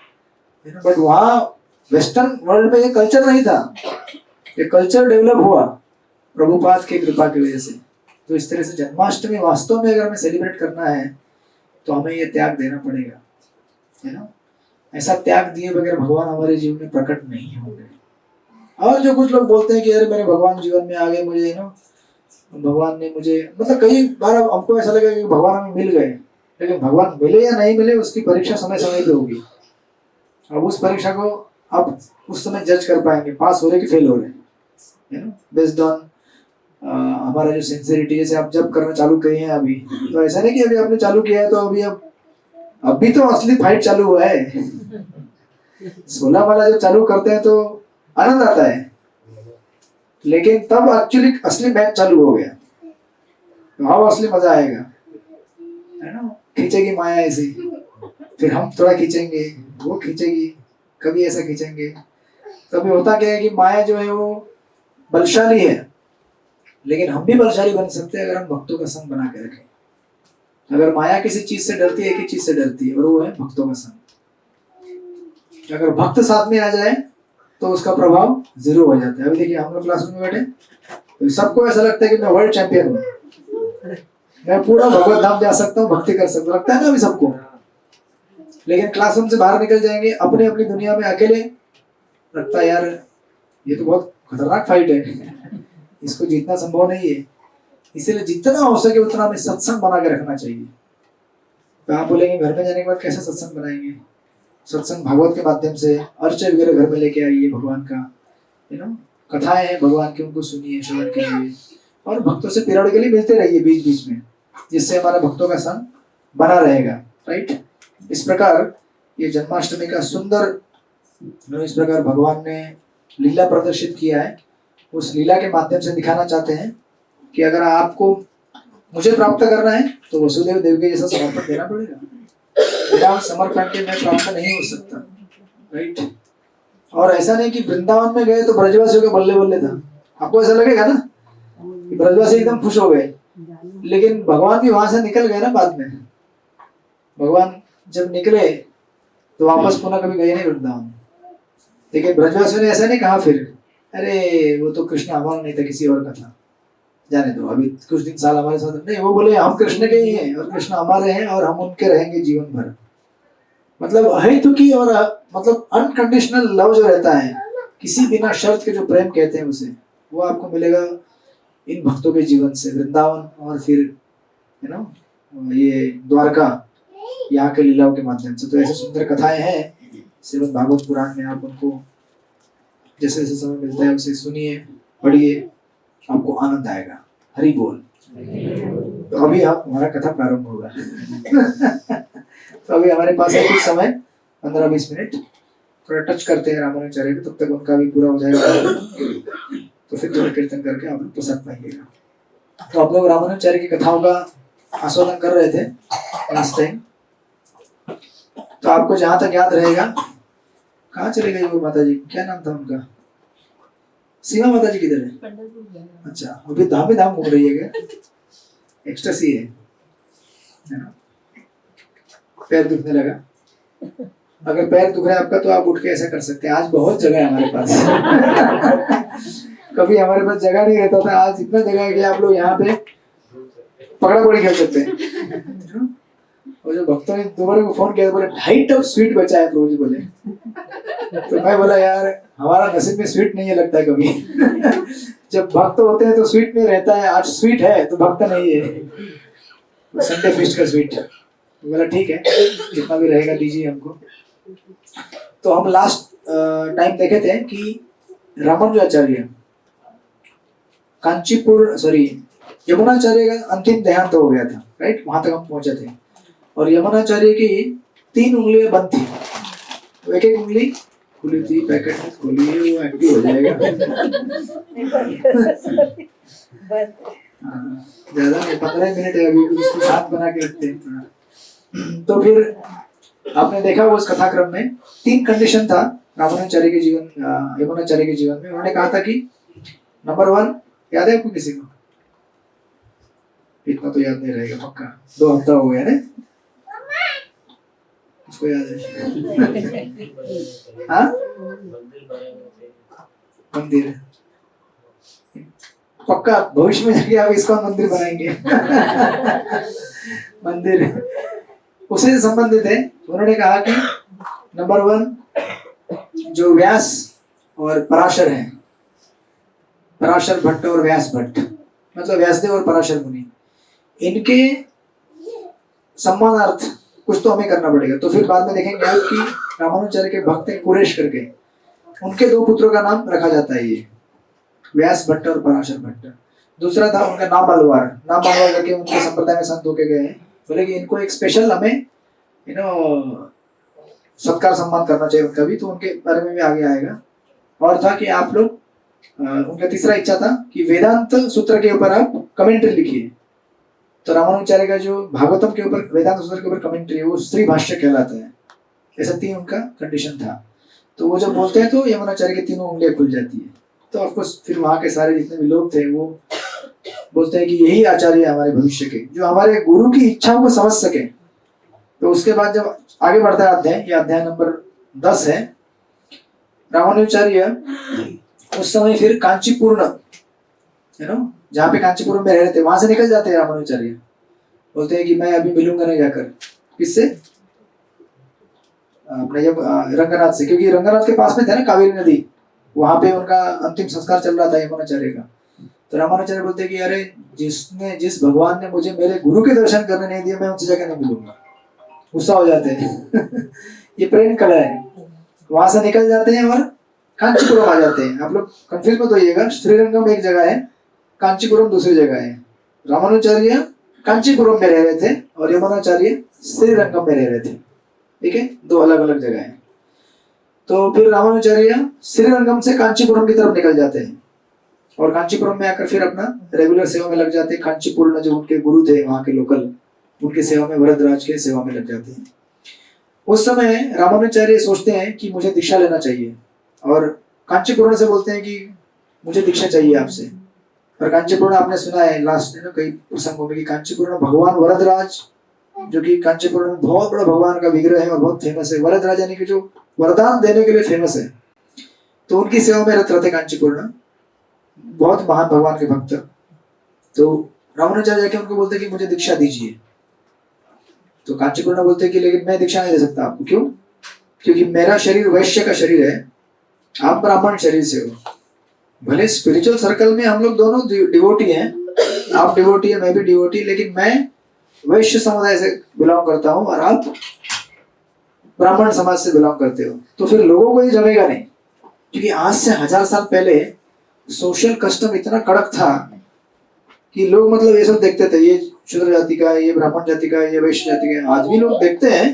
बट वहाँ वेस्टर्न वर्ल्ड में ये कल्चर नहीं था, ये कल्चर डेवलप हुआ प्रभुपाद की कृपा की वजह से। तो इस तरह से जन्माष्टमी वास्तव में अगर हमें सेलिब्रेट करना है तो हमें ये त्याग देना पड़ेगा, है ना। ऐसा त्याग दिए बगैर भगवान हमारे जीवन में प्रकट नहीं होंगे। और जो कुछ लोग बोलते हैं कि अरे मेरे भगवान जीवन में आ गए, मुझे ना भगवान ने मुझे, मतलब कई बार हमको ऐसा लगा कि भगवान हमें मिल गए, लेकिन भगवान मिले या नहीं मिले उसकी परीक्षा समय समय पे होगी। अब उस परीक्षा को आप उस समय जज कर पाएंगे, पास हो रहे कि फेल हो रहे, है ना, बेस्ड ऑन हमारा जो सिंसियरिटी। जैसे आप जब करना चालू किए हैं अभी, तो ऐसा नहीं कि अभी आपने चालू किया है तो अभी तो असली फाइट चालू हुआ है। 16 वाला जब चालू करते हैं तो आनंद आता है, लेकिन तब एक्चुअली असली मैच चालू हो गया, तो असली मजा आएगा, है ना। खींचेगी माया ऐसी, फिर हम थोड़ा खींचेंगे, वो खींचेगी, कभी ऐसा खींचेंगे। कभी होता क्या है कि माया जो है वो बलशाली है, लेकिन हम भी बलशाली बन सकते हैं अगर हम भक्तों का संग बना के रखें। अगर माया किसी चीज से डरती है, एक ही चीज से डरती है, और वो है भक्तों का संग। अगर भक्त साथ में आ जाए तो उसका प्रभाव 0 हो जाता है। अभी देखिए हम लोग क्लासरूम में बैठे तो सबको ऐसा लगता है कि मैं वर्ल्ड चैंपियन हूँ, मैं पूरा भगवत धाम जा सकता हूँ, भक्ति कर सकता हूँ, लगता है ना अभी सबको। लेकिन क्लासरूम से बाहर निकल जाएंगे अपनी अपनी दुनिया में अकेले, लगता है यार ये तो बहुत खतरनाक फाइट है, इसको जीतना संभव नहीं है। इसीलिए जितना हो सके उतना हमें सत्संग बना के रखना चाहिए। तो आप बोलेंगे घर में जाने के बाद कैसे सत्संग बनाएंगे? सत्संग भागवत के माध्यम से, अर्चय वगैरह घर में लेके आइए भगवान का, यू नो, कथाएं हैं भगवान की, उनको सुनिए, श्रवण कीजिए, और भक्तों से पीरियडिकली मिलते रहिए बीच बीच में, जिससे हमारा भक्तों का संग बना रहेगा, राइट। इस प्रकार ये जन्माष्टमी का सुंदर, इस प्रकार भगवान ने लीला प्रदर्शित किया है। उस लीला के माध्यम से दिखाना चाहते हैं कि अगर आपको मुझे प्राप्त करना है तो वसुदेव देवकी जैसा समर्पण देना पड़ेगा। बिना समर्पण के मैं प्राप्त नहीं हो सकता, राइट। और ऐसा नहीं कि वृंदावन में गए तो ब्रजवासियों के बल्ले बल्ले था, आपको ऐसा लगेगा ना कि ब्रजवासी एकदम खुश हो गए, लेकिन भगवान भी वहां से निकल गए ना बाद में। भगवान जब निकले तो वापस पुनः कभी गए नहीं वृंदावन, लेकिन ब्रजवासियों ने ऐसा नहीं कहा फिर, अरे वो तो कृष्ण हमारा नहीं था, किसी और का था। जाने दो, अभी कुछ दिन साल हमारे साथ नहीं। वो बोले हम कृष्ण के ही हैं और कृष्ण हमारे हैं और हम उनके रहेंगे जीवन भर। मतलब अहेतुकी और मतलब अनकंडीशनल लव जो रहता है, किसी बिना शर्त के जो प्रेम कहते हैं उसे, वो आपको मिलेगा इन भक्तों के जीवन से, वृंदावन और फिर यू नो ये द्वारका, यहाँ के लीलाओं के माध्यम से। तो ऐसे सुंदर कथाएं हैं श्रीमद् भागवत पुराण में, आप उनको जैसे जैसे समय मिलता है उसे सुनिए, पढ़िए, आपको आनंद आएगा। हरि बोल। तो अभी आप हमारा कथा प्रारंभ होगा। तो अभी हमारे पास है कुछ समय, 15-20 मिनट, थोड़ा टच करते हैं रामानुचार्य को, तब तक उनका भी पूरा हो जाएगा। तो फिर थोड़ा कीर्तन करके आप लोग प्रसाद पाइएगा। तो आप लोग रामानुचार्य की कथाओं का आस्वादन कर रहे थे लास्ट टाइम। तो आपको जहां तक याद रहेगा, कहाँ चले गई वो माता जी, क्या नाम था उनका? सीमा माता जी किधर है? अच्छा, अभी धाम में धाम घूम रही है क्या? एक्सटेसी है ना? पैर दुखने लगा? अगर पैर दुख रहा है आपका तो आप उठ के ऐसा कर सकते हैं। आज बहुत जगह है हमारे पास। कभी हमारे पास जगह नहीं रहता था, आज इतना जगह है कि आप लोग यहाँ पे पकड़ा पकड़ी खेल सकते हैं। और जो भक्तों ने दोबारा को फोन किया, बोले 2.5 टब स्वीट बचा है रोज, बोले। तो मैं बोला यार हमारा नसीब में स्वीट नहीं है लगता है कभी। जब भक्त होते हैं तो स्वीट नहीं रहता है, आज स्वीट है तो भक्त नहीं है। संडे फिस्ट का स्वीट। बोला ठीक है, जितना भी रहेगा दीजिए हमको। तो हम लास्ट टाइम देखे थे कि रामानुजाचार्य कांचीपुर यमुनाचार्य का अंतिम देहांत हो गया था, राइट? वहां तक हम पहुंचे थे। और यमुनाचार्य की 3 उंगलियां बंद थी, तो एक उंगली खुली थी, पैकेट में खोली है, वो एक्टिव हो जाएगा। ज्यादा नहीं, 15 मिनट है अभी, उसको साथ बना के रखते हैं। तो फिर आपने देखा वो उस कथाक्रम में 3 कंडीशन था रामानुजाचार्य के जीवन, यमुनाचार्य के जीवन में। उन्होंने कहा था कि नंबर 1, याद है आपको किसी को? इतना तो याद नहीं रहेगा पक्का, 2 हफ्ता हो गया ना। उसको याद है? हाँ, मंदिर पक्का भविष्य में जाके आप इसका मंदिर बनाएंगे। मंदिर उसे संबंधित है। उन्होंने कहा कि नंबर 1 जो व्यास और पराशर हैं, पराशर भट्ट और व्यास भट्ट, मतलब व्यासदेव और पराशर मुनि, इनके सम्मानार्थ कुछ तो हमें करना पड़ेगा। तो फिर बाद में देखेंगे आप कि रामानुजाचार्य के भक्त कुरेश करके, उनके 2 पुत्रों का नाम रखा जाता है, ये व्यास भट्ट और पराशर भट्ट। दूसरा था उनका नाम बलवार करके उनके संप्रदाय में संत होके गए हैं। बोले कि इनको एक स्पेशल हमें सत्कार सम्मान करना चाहिए उनका भी, तो उनके बारे में भी आगे आएगा। और था कि आप लोग, उनका तीसरा इच्छा था कि वेदांत सूत्र के ऊपर आप कमेंट्री लिखिए। तो रामानुजाचार्य का जो भागवतम के ऊपर, वेदांत सूत्र के ऊपर कमेंट्री है, वो श्री भाष्य कहलाता है। ऐसा 3 उनका कंडीशन था। तो वो जब बोलते हैं तो यमुनाचार्य की 3 उंगलियां खुल जाती है। तो ऑफकोर्स फिर वहां के सारे जितने भी लोग थे वो बोलते हैं कि यही आचार्य है हमारे भविष्य के, जो हमारे गुरु की इच्छाओं को समझ सके। तो उसके बाद जब आगे बढ़ता है अध्याय, ये अध्याय नंबर 10 है। रामानुजाचार्य उस समय फिर कांचीपुर, जहाँ पे कांचीपुरम में रह रहे थे, वहां से निकल जाते हैं रामानुजाचार्य। बोलते हैं कि मैं अभी मिलूंगा नहीं जाकर, किससे? अपने रंगनाथ से, क्योंकि रंगनाथ के पास में थे ना कावेरी नदी, वहां पे उनका अंतिम संस्कार चल रहा था यमुनाचार्य का। तो रामानुजाचार्य बोलते हैं कि अरे जिस भगवान ने मुझे मेरे गुरु के दर्शन करने नहीं दिए, मैं उनसे जाकर नहीं मिलूंगा। गुस्सा हो जाते हैं। ये प्रेम कला है। वहां से निकल जाते हैं और कांचीपुरम आ जाते हैं। आप लोग कंफ्यूज मत होइएगा, श्रीरंगम एक जगह है, कांचीपुरम दूसरी जगह है। रामानुजाचार्य कांचीपुरम में रह रहे थे और यमुनाचार्य श्रीरंगम में रह रहे थे, ठीक है, 2 अलग अलग जगह है। तो फिर रामानुजाचार्य श्रीरंगम से कांचीपुरम की तरफ निकल जाते हैं और कांचीपुरम में आकर फिर अपना रेगुलर सेवा में लग जाते हैं। कांचीपुरम जो उनके गुरु थे वहां के लोकल, उनके सेवा में, वरदराज के सेवा में लग जाते हैं। उस समय रामानुजाचार्य सोचते हैं कि मुझे दीक्षा लेना चाहिए और कांचीपुरम से बोलते हैं कि मुझे दीक्षा चाहिए आपसे। और कांचीपुरम आपने सुना है लास्ट कई प्रसंगों में कि कांचीपुरम भगवान वरदराज, जो कि कांचीपुरम में बहुत बड़ा भगवान का विग्रह है और बहुत फेमस है। वरदराज यानी कि जो वरदान देने के लिए फेमस है, तो उनकी सेवा में रत रहते कांचीपुरम, बहुत महान भगवान के भक्त। तो रामानुजाचार्य जाके उनको बोलते कि मुझे दीक्षा दीजिए। तो कांचीपुर्ण बोलते कि लेकिन मैं दीक्षा नहीं दे सकता आपको। क्यों? क्योंकि मेरा शरीर वैश्य का शरीर है, आप ब्राह्मण शरीर से हो। भले स्पिरिचुअल सर्कल में हम लोग दोनों डिवोटी हैं, आप डिवोटी है मैं भी डिवोटी, लेकिन मैं वैश्य समुदाय से बिलोंग करता हूँ और आप ब्राह्मण समाज से बिलोंग करते हो। तो फिर लोगों को ये जमेगा नहीं, क्योंकि आज से 1000 साल पहले सोशल कस्टम इतना कड़क था कि लोग मतलब ये सब देखते थे, ये शूद्र जाति का, ये ब्राह्मण जाति का, ये वैश्य जाति का। आज भी लोग देखते हैं,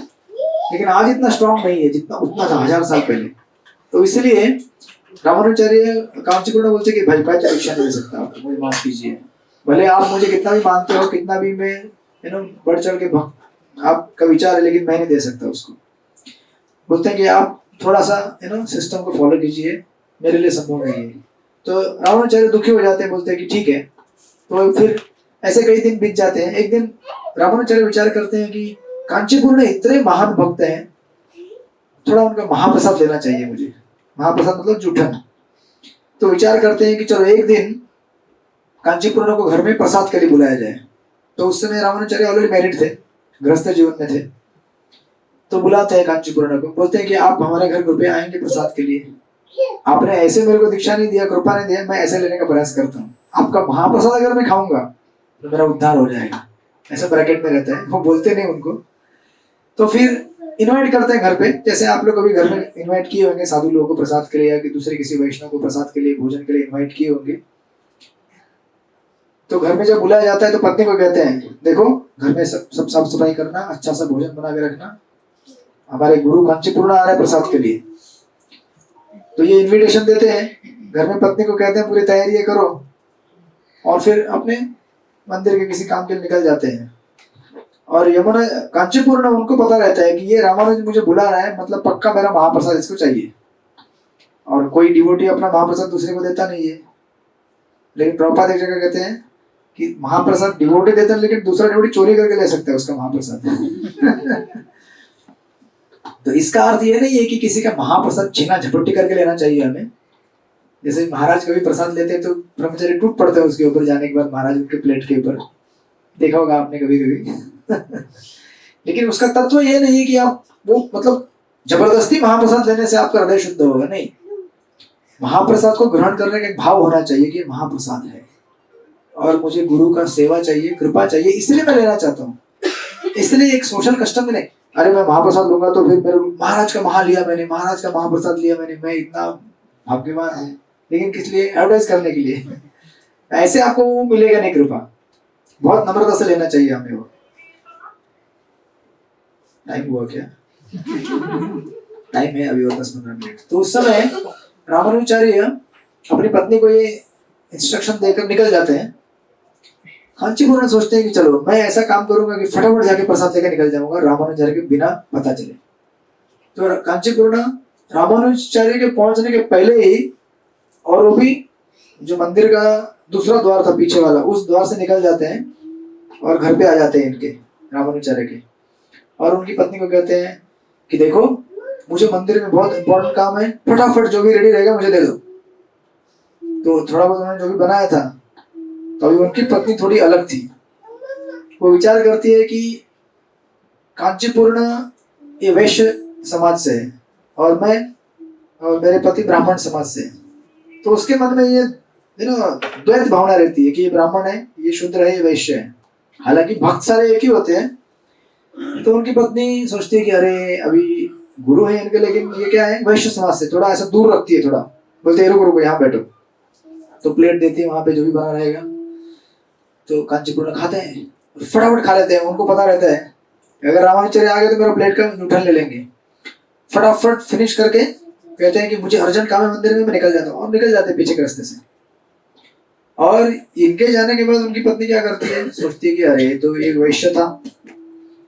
लेकिन आज इतना स्ट्रांग नहीं है जितना उतना था 1000 साल पहले। तो इसलिए रामानुजाचार्य कांचीपुर्ण बोलते कि भाई मैं दीक्षा नहीं दे सकता आपको, मुझे माफ कीजिए। भले आप मुझे कितना भी मानते हो, कितना भी मैं बढ़ चढ़ के भक्त आपका विचार है, लेकिन मैं नहीं दे सकता उसको। बोलते हैं कि आप थोड़ा सा सिस्टम को फॉलो कीजिए, मेरे लिए संभव नहीं है। तो रामानुजाचार्य दुखी हो जाते हैं, बोलते हैं कि ठीक है। तो फिर ऐसे कई दिन बीत जाते हैं। एक दिन रामानुजाचार्य विचार करते हैं कि कांचीपुर्ण इतने महान भक्त हैं, थोड़ा उनका महाप्रसाद लेना चाहिए मुझे। महाप्रसाद मतलब जूठन। तो विचार करते हैं कि चलो एक दिन कांचीपुर्ण को घर में प्रसाद के लिए बुलाया जाए। तो उस समय रामानुजाचार्य ऑलरेडी मैरिड थे, गृहस्थ जीवन में थे। तो बुलाते हैं कांचीपुर्ण को, बोलते हैं कि आप हमारे घर कृपया आएंगे प्रसाद के लिए। आपने ऐसे मेरे को दीक्षा नहीं दिया, कृपा नहीं दिया, मैं ऐसे लेने का प्रयास करता हूँ। आपका महाप्रसाद अगर मैं खाऊंगा तो मेरा उद्धार हो जाएगा, ऐसा ब्रैकेट में रहता है। वो बोलते नहीं उनको। तो फिर इनवाइट करते हैं घर पे, जैसे आप लोग कभी घर में इनवाइट किए होंगे साधु लोगों को प्रसाद के लिए, या कि दूसरे किसी वैष्णव को प्रसाद के लिए, भोजन के लिए इनवाइट किए होंगे। तो घर में जब बुलाया जाता है तो पत्नी को कहते हैं देखो घर में सब साफ सफाई करना, अच्छा सा भोजन बना के रखना, हमारे गुरु कांचीपुर्ण आ रहे हैं प्रसाद के लिए। तो ये इनविटेशन देते हैं, घर में पत्नी को कहते हैं पूरी तैयारी करो, और फिर अपने मंदिर के किसी काम के लिए निकल जाते हैं। और यमुना कांचीपुर्ण उनको पता रहता है कि ये रामानुज मुझे बुला रहा है, मतलब पक्का मेरा महाप्रसाद इसको चाहिए। और कोई डिवोटी अपना महाप्रसाद दूसरे को देता नहीं है। लेकिन प्रभुपाद एक जगह कहते हैं कि महाप्रसाद डिवोटी देता है, लेकिन दूसरा डिवोटी चोरी करके ले सकता है उसका महाप्रसाद। तो इसका अर्थ ये नहीं है कि किसी का महाप्रसाद छीना झपट्टी करके लेना चाहिए हमें। जैसे महाराज कभी प्रसाद लेते हैं तो ब्रह्मचारी टूट पड़ते हैं उसके ऊपर जाने के बाद, महाराज उनके प्लेट के ऊपर, देखा होगा आपने कभी कभी। लेकिन उसका तत्व ये नहीं है कि आप वो मतलब जबरदस्ती महाप्रसाद लेने से आपका हृदय शुद्ध होगा, नहीं। महाप्रसाद को ग्रहण करने का एक भाव होना चाहिए कि महाप्रसाद है और मुझे गुरु का सेवा चाहिए, कृपा चाहिए, इसलिए मैं लेना चाहता हूँ। इसलिए एक सोशल कस्टम में नहीं, अरे मैं महाप्रसाद लूंगा तो फिर मेरे महाराज का महा लिया मैंने, महाराज का महाप्रसाद लिया मैंने, मैं इतना भाग्यवान हूँ। लेकिन किस लिए? एडवर्टाइज करने के लिए। ऐसे आपको वो मिलेगा नहीं कृपा। बहुत नम्रता से लेना चाहिए हमें वो। टाइम हुआ क्या? टाइम है अभी और 10-15 मिनट। तो उस समय रामानुजाचार्य अपनी पत्नी को ये इंस्ट्रक्शन देकर निकल जाते हैं। कांचीपुर्ण सोचते हैं कि चलो मैं ऐसा काम करूंगा कि फटाफट जाके प्रसाद लेकर निकल जाऊंगा, रामानुजाचार्य के बिना पता चले। तो कांचीपुर्ण रामानुजाचार्य के पहुंचने के पहले ही, और वो भी जो मंदिर का दूसरा द्वार था पीछे वाला, उस द्वार से निकल जाते हैं और घर पे आ जाते हैं इनके रामानुजाचार्य के। और उनकी पत्नी को कहते हैं कि देखो मुझे मंदिर में बहुत इंपॉर्टेंट काम है, फटाफट जो भी रेडी रहेगा मुझे दे दो। तो थोड़ा बहुत उन्होंने जो भी बनाया था, तो अभी उनकी पत्नी थोड़ी अलग थी। वो विचार करती है कि कांचीपुर्ण ये वैश्य समाज से है और मैं और मेरे पति ब्राह्मण समाज से है। तो उसके मन में ये द्वैत भावना रहती है कि ये ब्राह्मण है, ये शूद्र है, ये वैश्य है। हालांकि भक्त सारे एक ही होते हैं। तो उनकी पत्नी सोचती है कि अरे अभी गुरु है इनके, लेकिन ये क्या है वैश्य समाज से, थोड़ा ऐसा दूर रखती है। थोड़ा बोलते हैं रुको रुको यहाँ बैठो। तो प्लेट देती है, वहां पे जो भी बना रहेगा। तो कांचीपुर्ण खाते हैं, फटाफट खा लेते हैं। उनको पता रहता है अगर रामानुजाचार्य आ गए तो मेरा प्लेट का जूठन ले लेंगे। फटाफट फिनिश करके कहते हैं कि मुझे अर्जेंट काम है मंदिर में, मैं निकल जाता हूँ। और निकल जाते हैं पीछे के रास्ते से। और इनके जाने के बाद उनकी पत्नी क्या करती है, सोचती है कि अरे तो एक वैश्य था।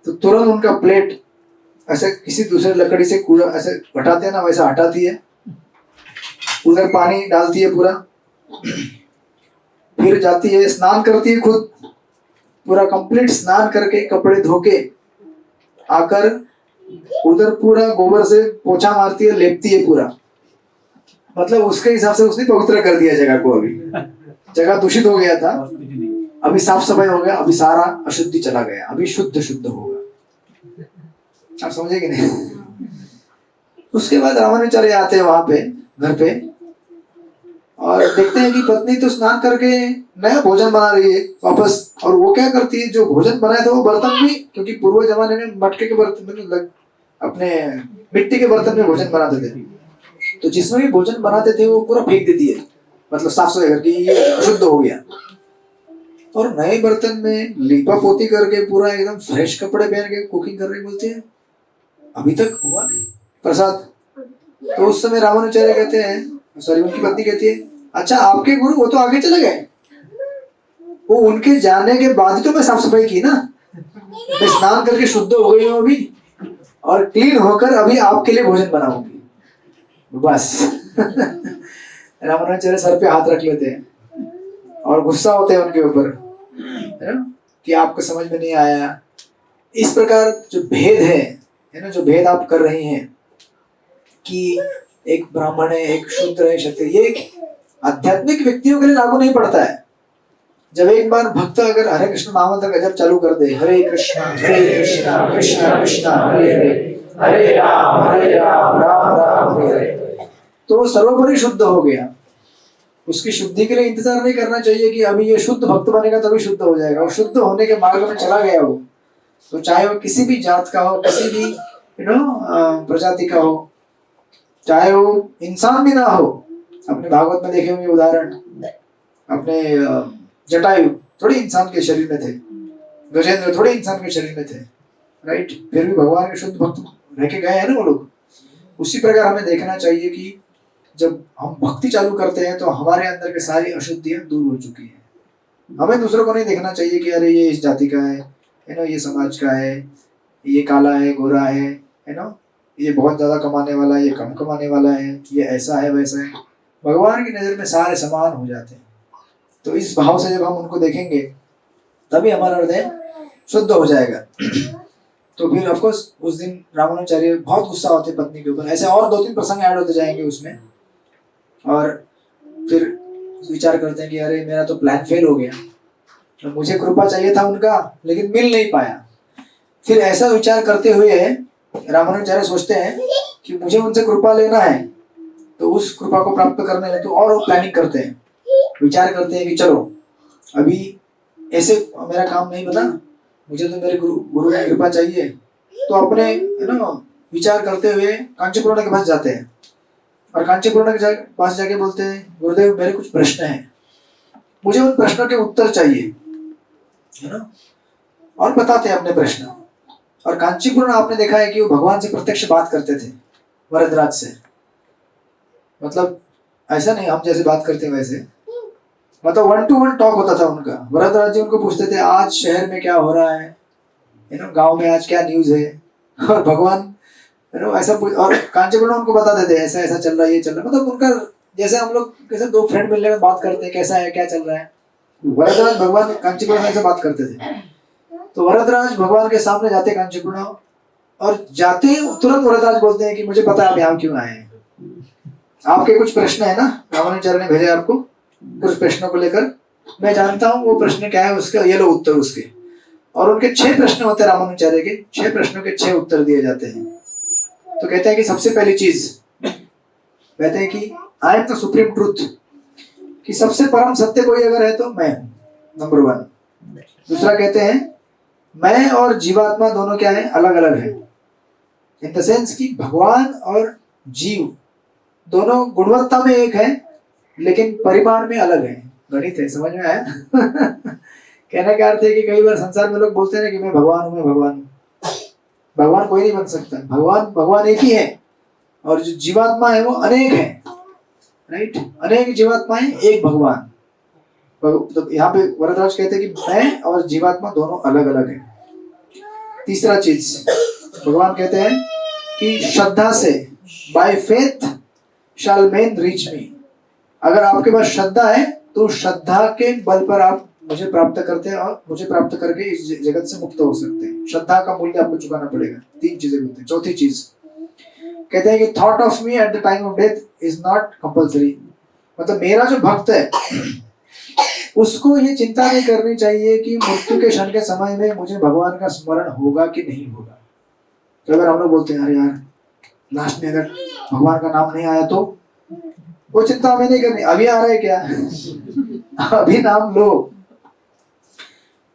तो तुरंत उनका प्लेट ऐसे किसी दूसरे लकड़ी से कूड़ा ऐसे हटाते हैं ना, वैसा हटाती है, उधर पानी डालती है पूरा, फिर जाती है स्नान करती है खुद, पूरा कंप्लीट स्नान करके कपड़े धोके आकर उधर पूरा गोबर से पोछा मारती है, लेपती है पूरा। मतलब उसके हिसाब से उसने पवित्र कर दिया जगह को। अभी जगह दूषित हो गया था, अभी साफ सफाई हो गया, अभी सारा अशुद्धि चला गया, अभी शुद्ध शुद्ध होगा। आप समझे कि नहीं? उसके बाद रामानुचार्य आते हैं वहां पे घर पे और देखते हैं कि पत्नी तो स्नान करके नया भोजन बना रही है वापस। और वो क्या करती है, जो भोजन बनाया था वो बर्तन भी, क्योंकि पूर्व जमाने में मटके के बर्तन अपने मिट्टी के बर्तन में भोजन बनाते थे, तो जिसमें भी भोजन बनाते थे वो पूरा फेंक देती है, मतलब साफ सफाई करके ये अशुद्ध हो गया। और नए बर्तन में लीपा पोती करके पूरा एकदम फ्रेश कपड़े पहन के कुकिंग कर रही, बोलते हैं अभी तक हुआ नहीं प्रसाद। तो उस समय रामानुचार्य कहते हैं, सॉरी उनकी पत्नी कहती है, अच्छा आपके गुरु वो तो आगे चले गए, वो उनके जाने के बाद ही तो मैं साफ सफाई की ना, मैं स्नान करके शुद्ध हो गई हूँ अभी और क्लीन होकर अभी आपके लिए भोजन बनाऊंगी बस। रामानुचार्य सर पे हाथ रख लेते हैं और गुस्सा होते हैं उनके ऊपर, है ना, कि आपको समझ में नहीं आया। इस प्रकार जो भेद है ना, जो भेद आप कर रही हैं कि एक ब्राह्मण है, एक शूद्र है, क्षत्रिय, ये आध्यात्मिक व्यक्तियों के लिए लागू नहीं पड़ता है। जब एक बार भक्त अगर हरे कृष्ण महामंत्र का जप चालू कर दे, हरे कृष्णा कृष्णा कृष्णा हरे हरे, हरे राम राम राम हरे हरे, तो सर्वोपरि शुद्ध हो गया। उसकी शुद्धि के लिए इंतजार नहीं करना चाहिए कि अभी ये शुद्ध भक्त बनेगा तभी शुद्ध हो जाएगा। वो शुद्ध होने के मार्ग में चला गया वो, तो चाहे वो किसी भी जात का हो, किसी भी प्रजाति का हो, चाहे वो इंसान भी ना हो। अपने भागवत में देखे होंगे उदाहरण, अपने जटायु थोड़ी इंसान के शरीर में थे, गजेंद्र थोड़ी इंसान के शरीर में थे, राइट, फिर भी भगवान के शुद्ध भक्त रह के गए हैं ना वो लोग। उसी प्रकार हमें देखना चाहिए कि जब हम भक्ति चालू करते हैं तो हमारे अंदर के सारी अशुद्धियां दूर हो चुकी हैं। हमें दूसरों को नहीं देखना चाहिए कि अरे ये इस जाति का है ना, ये समाज का है, ये काला है, गोरा है ना, ये बहुत ज्यादा कमाने वाला है, ये कम कमाने वाला है, ये ऐसा है वैसा है। भगवान की नजर में सारे समान हो जाते हैं। तो इस भाव से जब हम उनको देखेंगे तभी हमारा हृदय शुद्ध हो जाएगा। तो फिर ऑफकोर्स उस दिन रामानुचार्य बहुत गुस्सा होते पत्नी के ऊपर। ऐसे और 2-3 प्रसंग ऐड होते जाएंगे उसमें, और फिर विचार करते हैं कि अरे मेरा तो प्लान फेल हो गया, तो मुझे कृपा चाहिए था उनका लेकिन मिल नहीं पाया। फिर ऐसा विचार करते हुए रामानुचार्य सोचते हैं कि मुझे उनसे कृपा लेना है, तो उस कृपा को प्राप्त करने हेतु और प्लानिंग करते हैं, विचार करते हैं कि चलो अभी ऐसे मेरा काम नहीं बना, मुझे तो मेरे गुरु की कृपा चाहिए। तो अपने विचार करते हुए कांचीपुरण के पास जाते हैं और कांचीपुरण के पास जाके बोलते हैं, गुरुदेव मेरे कुछ प्रश्न हैं, मुझे उन प्रश्नों के उत्तर चाहिए, है ना, और बताते हैं अपने प्रश्न। और कांचीपुरण आपने देखा है कि वो भगवान से प्रत्यक्ष बात करते थे, वरदराज से। मतलब ऐसा नहीं हम जैसे बात करते हैं वैसे, मतलब 1-to-1 टॉक होता था उनका। वरदराज जी उनको पूछते थे आज शहर में क्या हो रहा है, गांव में आज क्या न्यूज है, और भगवान ऐसा और कांचीपुरण उनको बताते थे ऐसा ऐसा चल रहा है, ये चल रहा है। मतलब उनका जैसे हम लोग कैसे 2 फ्रेंड मिलने में बात करते हैं, कैसा है क्या चल रहा है, वरदराज भगवान कांचीपुरण ऐसे बात करते थे। तो वरदराज भगवान के सामने जाते कांचीपुरण, और जाते तुरंत वरदराज बोलते हैं कि मुझे पता है आप यहाँ क्यों आए हैं, आपके कुछ प्रश्न है ना, रामानुचार्य ने भेजे आपको कुछ प्रश्नों को लेकर, मैं जानता हूँ वो प्रश्न क्या है, उसका ये लो उत्तर उसके। और उनके 6 प्रश्न होते हैं रामानुचार्य के, 6 प्रश्नों के 6 उत्तर दिए जाते हैं। तो कहते हैं कि सबसे पहली चीज कहते हैं कि I am the supreme truth, कि सबसे परम सत्य कोई अगर है तो मैं हूं, नंबर 1। दूसरा कहते हैं मैं और जीवात्मा दोनों क्या है, अलग अलग है, इन द सेंस कि भगवान और जीव दोनों गुणवत्ता में एक है लेकिन परिमाण में अलग है। गणित है, समझ में आया? कहने का अर्थ है कि कई बार संसार में लोग बोलते हैं कि मैं भगवान हूं, मैं भगवान हूं। भगवान कोई नहीं बन सकता, भगवान एक ही है, और जो जीवात्मा है वो अनेक है, राइट, अनेक जीवात्माएं एक भगवान। तो यहाँ पे वरदराज कहते हैं कि मैं और जीवात्मा दोनों अलग अलग है। तीसरा चीज भगवान कहते हैं कि श्रद्धा से, by faith shall man reach me, अगर आपके पास श्रद्धा है तो श्रद्धा के बल पर आप मुझे प्राप्त करते हैं और मुझे प्राप्त करके इस जगत से मुक्त हो सकते हैं। श्रद्धा का मूल्य आपको चुकाना पड़ेगा। 3 चीजें होती हैं। चौथी चीज कहते हैं कि thought of me at the time of death is not compulsory, मतलब मेरा जो भक्त है उसको ये चिंता नहीं करनी चाहिए कि मृत्यु के क्षण के समय में मुझे भगवान का स्मरण होगा कि नहीं होगा। तो अगर हम लोग बोलते हैं अरे यार लास्ट में अगर भगवान का नाम नहीं आया तो वो चिंता हमें नहीं करनी, अभी आ रहा है क्या अभी नाम लो।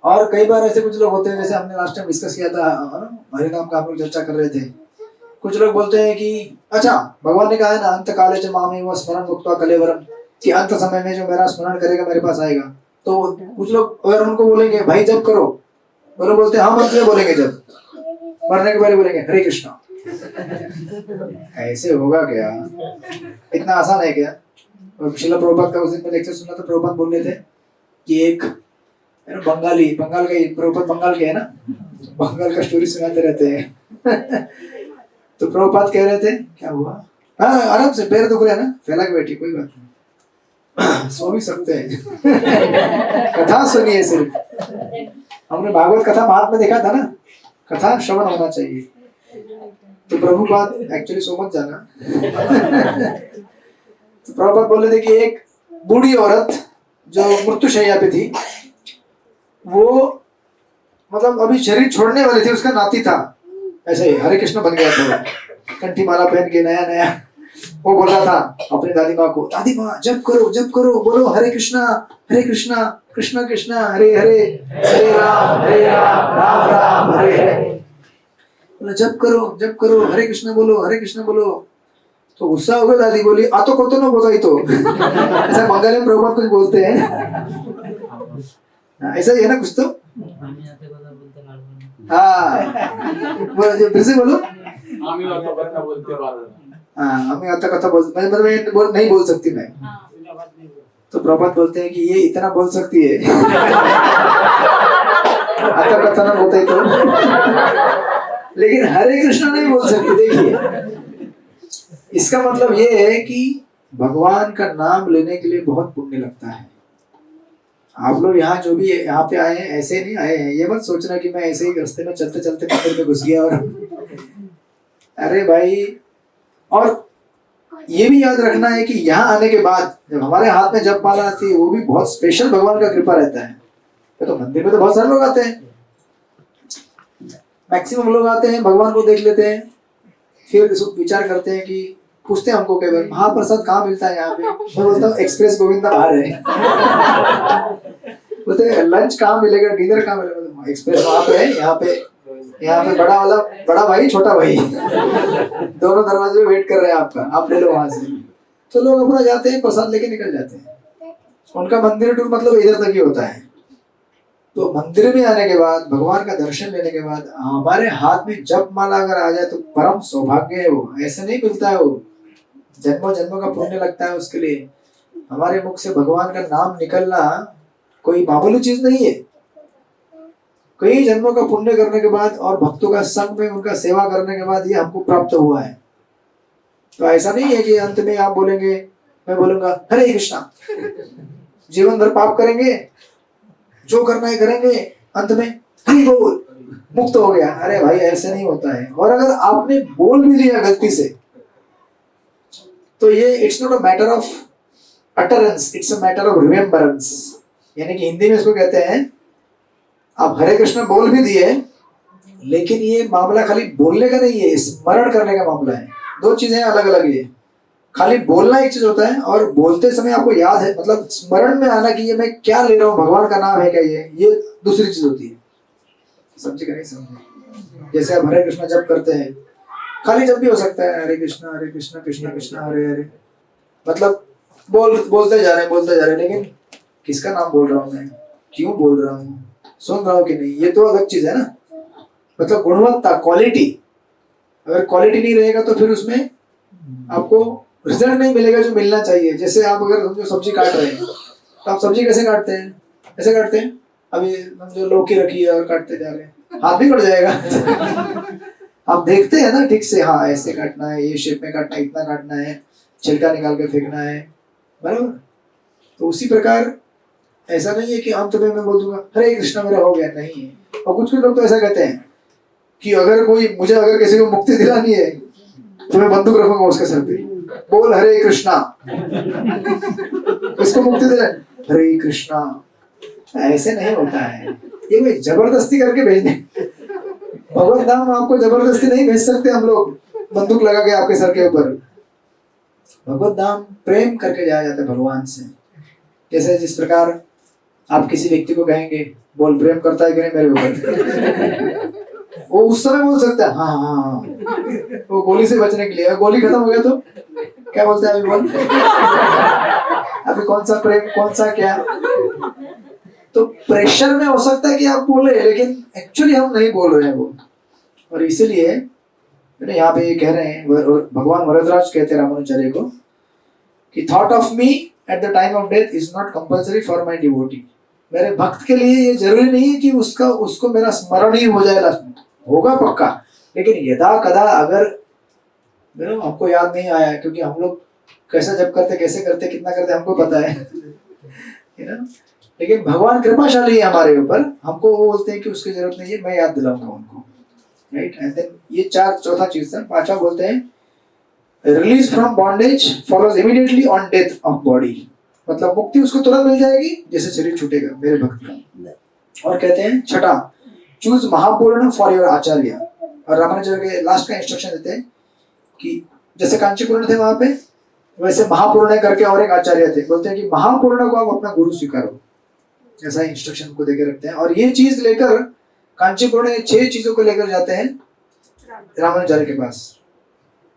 और कई बार ऐसे कुछ लोग होते हैं, जैसे हमने लास्ट टाइम डिस्कस किया था हरि नाम का हम लोग चर्चा कर रहे थे। कुछ लोग बोलते हैं कि अच्छा भगवान ने कहा है ना अंत काले च मामे व स्मरण मुक्त्वा कलेवरम, कि अंत समय में जो मेरा स्मरण करेगा मेरे पास आएगा। तो कुछ लोग अगर उनको बोलेंगे भाई जब करो, वो लोग बोलते हैं हम अंत में बोलेंगे, जब मरने के पहले बोलेंगे हरे कृष्णा। ऐसे होगा क्या? इतना आसान है क्या? और श्रील प्रभुपाद का उस दिन में लेक्चर सुना तो प्रभुपाद बोल रहे थे कि एक बंगाल का, प्रभुपाद बंगाल के है ना, बंगाल का स्टोरी सुनाते रहते हैं तो प्रभुपाद कह रहे थे क्या हुआ, हाँ आराम से, पैर दुख रहे हैं ना, फैला के बैठी, कोई बात नहीं सो भी सकते हैं कथा सुनिए सिर्फ। हमने भागवत कथा महात्मा में देखा था ना, कथा श्रवण होना चाहिए। तो प्रभुपाद एक्चुअली सो मत जाना तो प्रभुपाद बोले थे कि एक बूढ़ी औरत जो मृत्युशैया पे थी, वो मतलब अभी शरीर छोड़ने वाली थी, उसका नाती था, ऐसे ही हरे कृष्ण बन गया था, कंठी माला पहन के नया नया। वो बोल रहा था अपनी दादी माँ को, दादी माँ जप करो बोलो हरे कृष्णा कृष्ण कृष्ण हरे हरे, हरे राम राम राम हरे हरे। बोला जप करो हरे कृष्ण बोलो। तो गुस्सा हो गया, दादी बोली आ तो को तो ना बोला तो ऐसा बंगाली में प्रभुपाद कुछ बोलते हैं ऐसा ही है ना कुछ तो। हाँ फिर से बोलो। आम्ही आता कथा मतलब नहीं बोल सकती मैं। तो प्रभुपाद बोलते हैं कि ये इतना बोल सकती है आता कथा ना बोलते तो, लेकिन हरे कृष्ण नहीं बोल सकती। देखिए इसका मतलब ये है कि भगवान का नाम लेने के लिए बहुत पुण्य लगता है। आप लोग यहाँ जो भी यहाँ पे आए हैं ऐसे नहीं आए हैं, ये मत सोचना कि मैं ऐसे ही रास्ते में चलते चलते मंदिर में घुस गया और अरे भाई। और ये भी याद रखना है कि यहाँ आने के बाद जब हमारे हाथ में जप माला आती है, वो भी बहुत स्पेशल भगवान का कृपा रहता है। तो मंदिर में तो बहुत सारे लोग आते हैं, मैक्सिमम लोग आते हैं, भगवान को देख लेते हैं, फिर विचार करते हैं कि पूछते हैं हमको कई बार महाप्रसाद कहाँ मिलता है यहाँ पे। मैं बोलता हूँ एक्सप्रेस गोविंदा बाहर है बोलते हैं लंच कहाँ मिलेगा, डिनर कहाँ मिलेगा, एक्सप्रेस वहाँ पे है, यहाँ पे बड़ा वाला, बड़ा भाई छोटा भाई दोनों दरवाजे में वेट कर रहे हैं आपका, आप ले लो वहां से। तो लोग अपना जाते हैं, प्रसाद लेके निकल जाते हैं। उनका मंदिर टूर मतलब इधर तक ही होता है। तो मंदिर में आने के बाद, भगवान का दर्शन लेने के बाद हमारे हाथ में जप माला अगर आ जाए तो परम सौभाग्य है। वो ऐसे नहीं मिलता है, वो जन्मों जन्मों का पुण्य लगता है उसके लिए। हमारे मुख से भगवान का नाम निकलना कोई मामूली चीज नहीं है। कई जन्मों का पुण्य करने के बाद और भक्तों का संग में उनका सेवा करने के बाद ये हमको प्राप्त हुआ है। तो ऐसा नहीं है कि अंत में आप बोलेंगे, मैं बोलूंगा हरे कृष्णा, जीवन भर पाप करेंगे, जो करना है करेंगे, अंत में हरि बोल मुक्त हो गया। अरे भाई ऐसे नहीं होता है। और अगर आपने बोल भी लिया गलती से तो ये it's not a matter of utterance, it's a matter of remembrance. यानी कि हिंदी में इसको कहते हैं, आप हरे कृष्ण बोल भी दिए लेकिन ये मामला खाली बोलने का नहीं है, स्मरण करने का मामला है। दो चीजें अलग अलग है। खाली बोलना एक चीज होता है और बोलते समय आपको याद है, मतलब स्मरण में आना कि ये मैं क्या ले रहा हूँ, भगवान का नाम है क्या, ये दूसरी चीज होती है। समझे का नहीं समझे? जैसे आप हरे कृष्ण जप करते हैं, खाली जब भी हो सकता है हरे कृष्ण कृष्ण कृष्ण हरे हरे, मतलब बोलते जा रहे हैं, लेकिन किसका नाम बोल रहा हूँ मैं, क्यों बोल रहा हूँ, सुन रहा हूँ कि नहीं, ये तो अलग चीज है ना। मतलब गुणवत्ता, क्वालिटी, अगर क्वालिटी नहीं रहेगा तो फिर उसमें आपको रिजल्ट नहीं मिलेगा जो मिलना चाहिए। जैसे आप अगर समझो सब्जी काट रहे हैं तो आप सब्जी कैसे काटते हैं, ऐसे काटते हैं, अभी जो लौकी रखी है और काटते जा रहे हैं, हाथ भी कट जाएगा आप देखते हैं ना ठीक से, हाँ ऐसे काटना है, ये शेप में काटना है, इतना काटना है, छिलका निकाल के फेंकना है, बराबर। तो उसी प्रकार ऐसा नहीं है कि अंत में मैं बोल दूंगा हरे कृष्णा मेरा हो गया, नहीं है। और कुछ लोग तो ऐसा कहते हैं कि मुझे अगर किसी को मुक्ति दिलानी है तो मैं बंदूक रखूंगा उसके सर पे, बोल हरे कृष्णा इसको मुक्ति दिला, हरे कृष्णा ऐसे नहीं होता है, ये कोई जबरदस्ती करके भेजने। भगवत धाम आपको जबरदस्ती नहीं भेज सकते हम लोग, बंदूक लगा के आपके सर के ऊपर। भगवत धाम प्रेम करके जाया जाता है भगवान से। जैसे जिस प्रकार आप किसी व्यक्ति को कहेंगे बोल प्रेम करता है कि नहीं मेरे ऊपर, वो उस समय बोल सकता है हाँ हाँ हाँ, वो गोली से बचने के लिए। गोली खत्म हो गया तो क्या बोलते हैं अभी बोल, अभी कौन सा प्रेम कौन सा क्या। तो प्रेशर में हो सकता है कि आप बोले, लेकिन एक्चुअली हम नहीं बोल रहे हैं वो। और इसीलिए यहाँ पे ये कह रहे हैं, भगवान वरदराज कहते हैं रामानुजाचार्य को कि thought of me at the time of death is not compulsory for my devotee. मेरे भक्त के लिए ये जरूरी नहीं है कि उसको मेरा स्मरण ही हो जाए लास्ट में, होगा पक्का, लेकिन यदा कदा अगर हमको याद नहीं आया, क्योंकि हम लोग कैसा जब करते कैसे करते कितना करते हमको पता है ना। लेकिन भगवान कृपाशाली है हमारे ऊपर, हमको वो बोलते हैं कि उसकी जरूरत नहीं है, मैं याद दिलाऊंगा उनको, राइट। एंड देन ये चौथा चीज था। पांचवा बोलते हैं release from bondage follows immediately on death of body, मतलब मुक्ति उसको तुरंत मिल जाएगी जैसे शरीर छूटेगा मेरे भक्त का। और कहते हैं छठा, चूज महापूर्ण फॉर योर आचार्य। और रामानुजाचार्य के लास्ट का इंस्ट्रक्शन देते हैं कि जैसे कांचीपूर्ण थे वहां पे, वैसे महापूर्ण करके और एक आचार्य थे, बोलते हैं कि महापूर्ण को आप अपना गुरु स्वीकारो, ऐसा इंस्ट्रक्शन को देकर रखते हैं। और ये चीज लेकर कांचीपूर्ण 6 चीजों को लेकर जाते हैं रामानुजाचार्य के पास,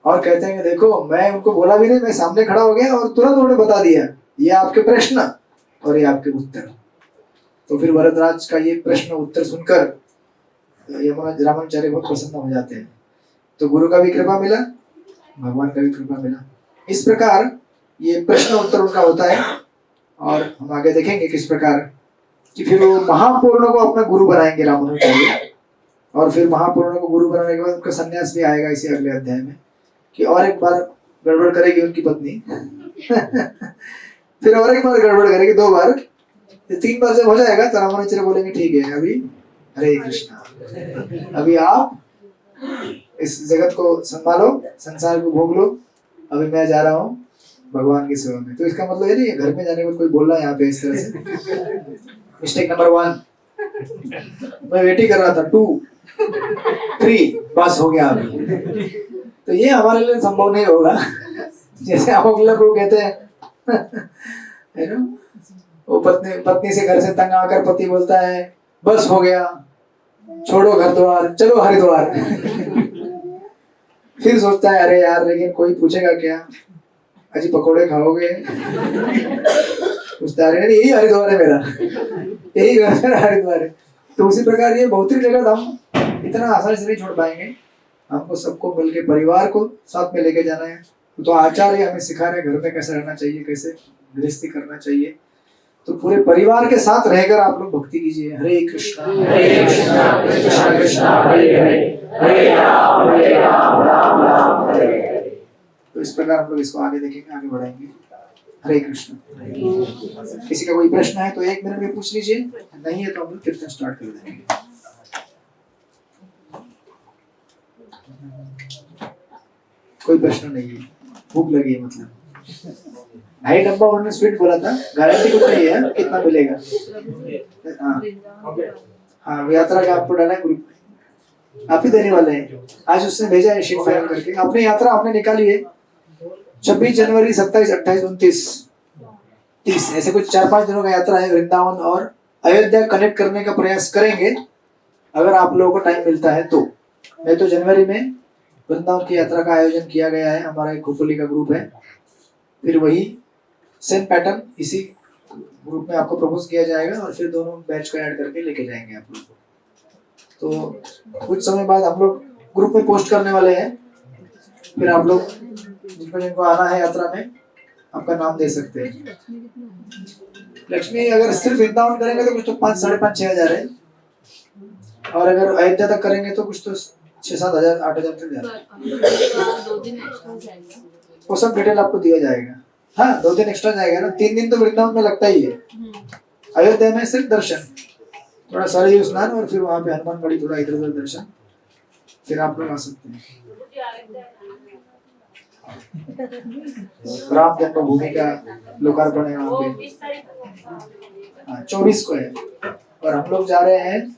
और कहते हैं कि देखो मैं उनको बोला भी नहीं, मैं सामने खड़ा हो गया और तुरंत उन्होंने बता दिया ये आपके प्रश्न और ये आपके उत्तर। तो फिर वरदराज का ये प्रश्न उत्तर सुनकर रामानुजाचार्य बहुत प्रसन्न हो जाते हैं। तो गुरु का भी कृपा मिला, भगवान का भी कृपा मिला। इस प्रकार ये प्रश्न उत्तर उनका होता है। और हम आगे देखेंगे किस प्रकार कि फिर वो महापूर्ण को अपना गुरु बनाएंगे रामानुजाचार्य, और फिर महापूर्ण को गुरु बनाने के बाद उनका संन्यास भी आएगा इसी अगले अध्याय में, कि और एक बार गड़बड़ करेगी उनकी पत्नी फिर और एक बार गड़बड़ करेगी, 2 बार, 3 बार जब हो जाएगा तो रामानुजाचार्य बोलेंगे ठीक है अभी हरे कृष्णा, अभी आप इस जगत को संभालो, संसार को भोग लो, अभी मैं जा रहा हूँ भगवान की सेवा में। तो इसका मतलब ये नहीं है घर में जाने के बाद कोई बोल रहा है यहाँ पे इस तरह से। मिस्टेक नंबर 1 मैं वेट ही कर रहा था, 2 3 बस हो गया अभी। तो ये हमारे लिए संभव नहीं होगा। जैसे हम लोग कहते हैं है ना, वो पत्नी से घर से तंग आकर पति बोलता है बस हो गया, छोड़ो घर द्वार, चलो हरिद्वार। फिर सोचता है अरे यार लेकिन कोई पूछेगा क्या, अजी पकोड़े खाओगे? पूछता है यही हरिद्वार है मेरा, यही घर मेरा हरिद्वार है। तो उसी प्रकार ये भौतिक जगत हम इतना आसानी से नहीं छोड़ पाएंगे, हमको सबको मिलके परिवार को साथ में लेके जाना है। तो आचार्य हमें सिखा रहे हैं घर में कैसे रहना चाहिए, कैसे गृहस्थी करना चाहिए। तो पूरे परिवार के साथ रहकर आप लोग भक्ति कीजिए। हरे कृष्णा कृष्णा कृष्णा हरे हरे, हरे राम राम राम हरे हरे। तो इस प्रकार हम लोग इसको आगे देखेंगे, आगे बढ़ाएंगे। हरे कृष्ण। किसी का कोई प्रश्न है तो 1 मिनट में पूछ लीजिए, नहीं है तो हम लोग कीर्तन स्टार्ट कर देंगे। कोई प्रश्न नहीं है, भूख लगी है मतलब। 2.5 डब्बा उन्होंने स्वीट बोला था, गारंटी कुछ नहीं है कितना मिलेगा। हाँ यात्रा का आपको डाला है ग्रुप, आप ही देने वाले हैं। आज उसने भेजा है शीट फाइल करके। अपनी यात्रा आपने निकाली है 26 जनवरी 27, 28, 29, 30, ऐसे कुछ 4-5 दिनों का यात्रा है। वृंदावन और अयोध्या कनेक्ट करने का प्रयास करेंगे अगर आप लोगों को टाइम मिलता है तो। नहीं तो जनवरी में वृंदावन की यात्रा का आयोजन किया गया है, हमारा एक खोखोली का ग्रुप है। फिर वही सेम पैटर्न इसी ग्रुप में आपको प्रपोज किया जाएगा और फिर दोनों बैच को ऐड करके लेके जाएंगे आप लोग। तो कुछ समय बाद हम लोग ग्रुप में पोस्ट करने वाले हैं, फिर आप लोग जिनको आना है यात्रा में आपका नाम दे सकते हैं। लक्ष्मी अगर सिर्फ वृंदावन करेंगे तो कुछ तो 5-5.5-6 हजार है, और अगर अयोध्या तक करेंगे तो कुछ तो 6-7 हजार 8 हजार तक जाएगा। वो सब डिटेल आपको दिया जाएगा। हाँ 2 दिन एक्स्ट्रा जाएगा ना, 3 दिन तो वृंदावन में लगता ही है। अयोध्या में सिर्फ दर्शन, थोड़ा सरयू स्नान और फिर वहाँ पे हनुमानगढ़ी थोड़ा इधर उधर दर्शन, फिर आप लोग आ सकते हैं। राम जन्मभूमि का लोकार्पण है वहाँ पे। हाँ 24 को है और हम लोग जा रहे हैं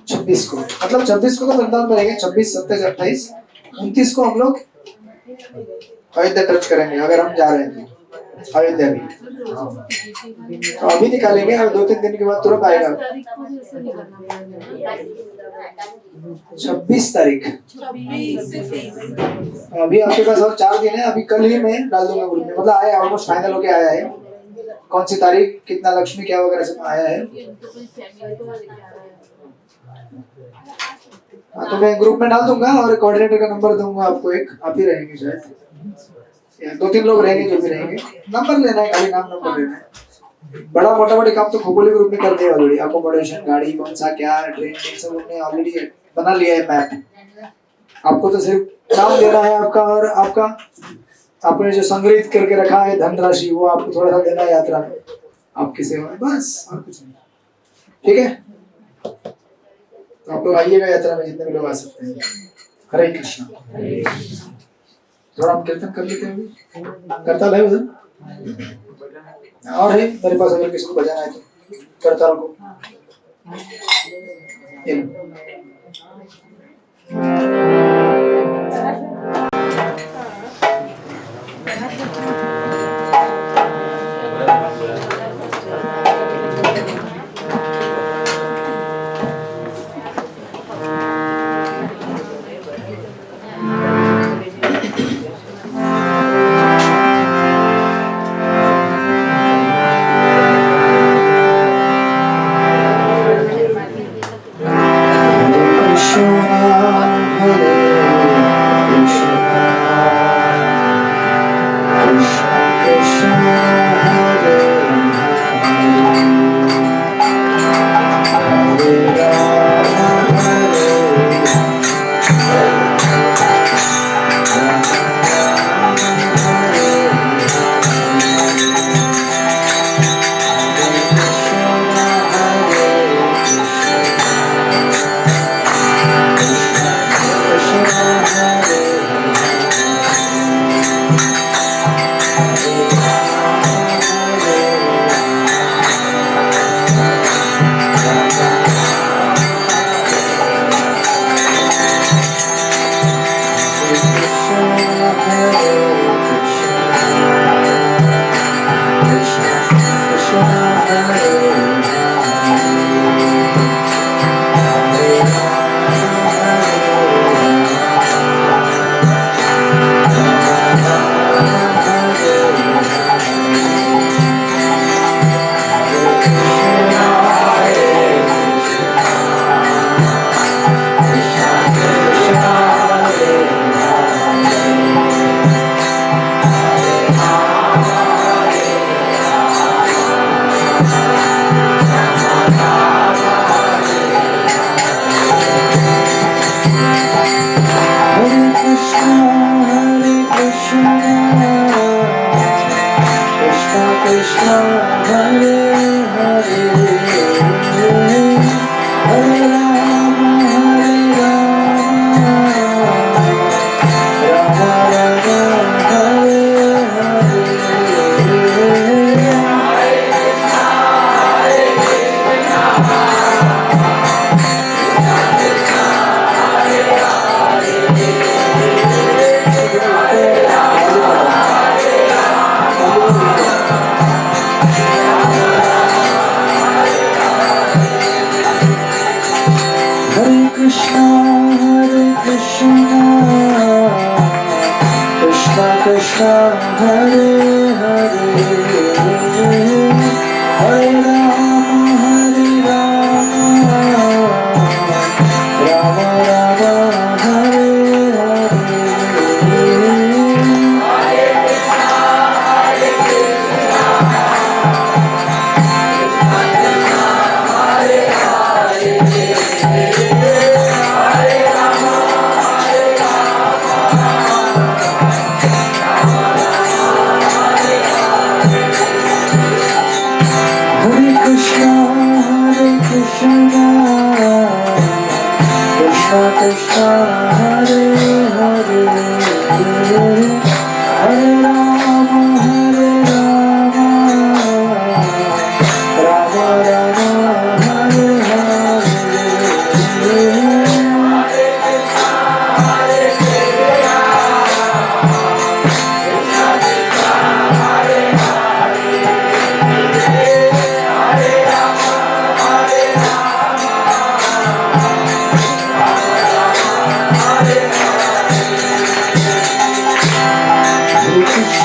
26 को, मतलब 26 को तो वृंदावन में रहेंगे, 26, 27, 28, 29 को हम लोग अयोध्या टच करेंगे अगर हम जा रहे हैं तो अयोध्या भी। तो अभी निकालेंगे और 2-3 दिन के बाद तुरंत आएगा। 26 तारीख अभी आपके पास और 4 दिन है, अभी कल ही मैं डाल दूंगा ग्रुप में, मतलब आया ऑलमोस्ट फाइनल होके आया है, कौन सी तारीख कितना लक्ष्मी क्या वगैरह सब आया है। हाँ तो मैं ग्रुप में डाल दूंगा और कोऑर्डिनेटर का नंबर दूंगा आपको, एक आप ही रहेंगे शायद या 2-3 लोग रहेंगे जो भी रहेंगे, नंबर लेना है, खाली नाम नंबर लेना है। बड़ा मोटा मोटी काम तो खोपोली ग्रुप में कर दिया ऑलरेडी, अकोमोडेशन गाड़ी कौन सा क्या ट्रेन सब उन्होंने ऑलरेडी बना लिया है मैप, आपको तो सिर्फ नाम देना है आपका, और आपका आपने जो संग्रहित करके रखा है धनराशि वो आपको थोड़ा सा देना है यात्रा में आपकी सेवा में, बस और कुछ नहीं। ठीक है तो आप लोग आइएगा यात्रा में जितने भी लोग आ सकते हैं। हरे कृष्णा। थोड़ा हम कीर्तन कर लेते हैं अभी, करताल है उधर और है मेरे पास, अगर किसी को बजाना है तो करताल को Hare Rama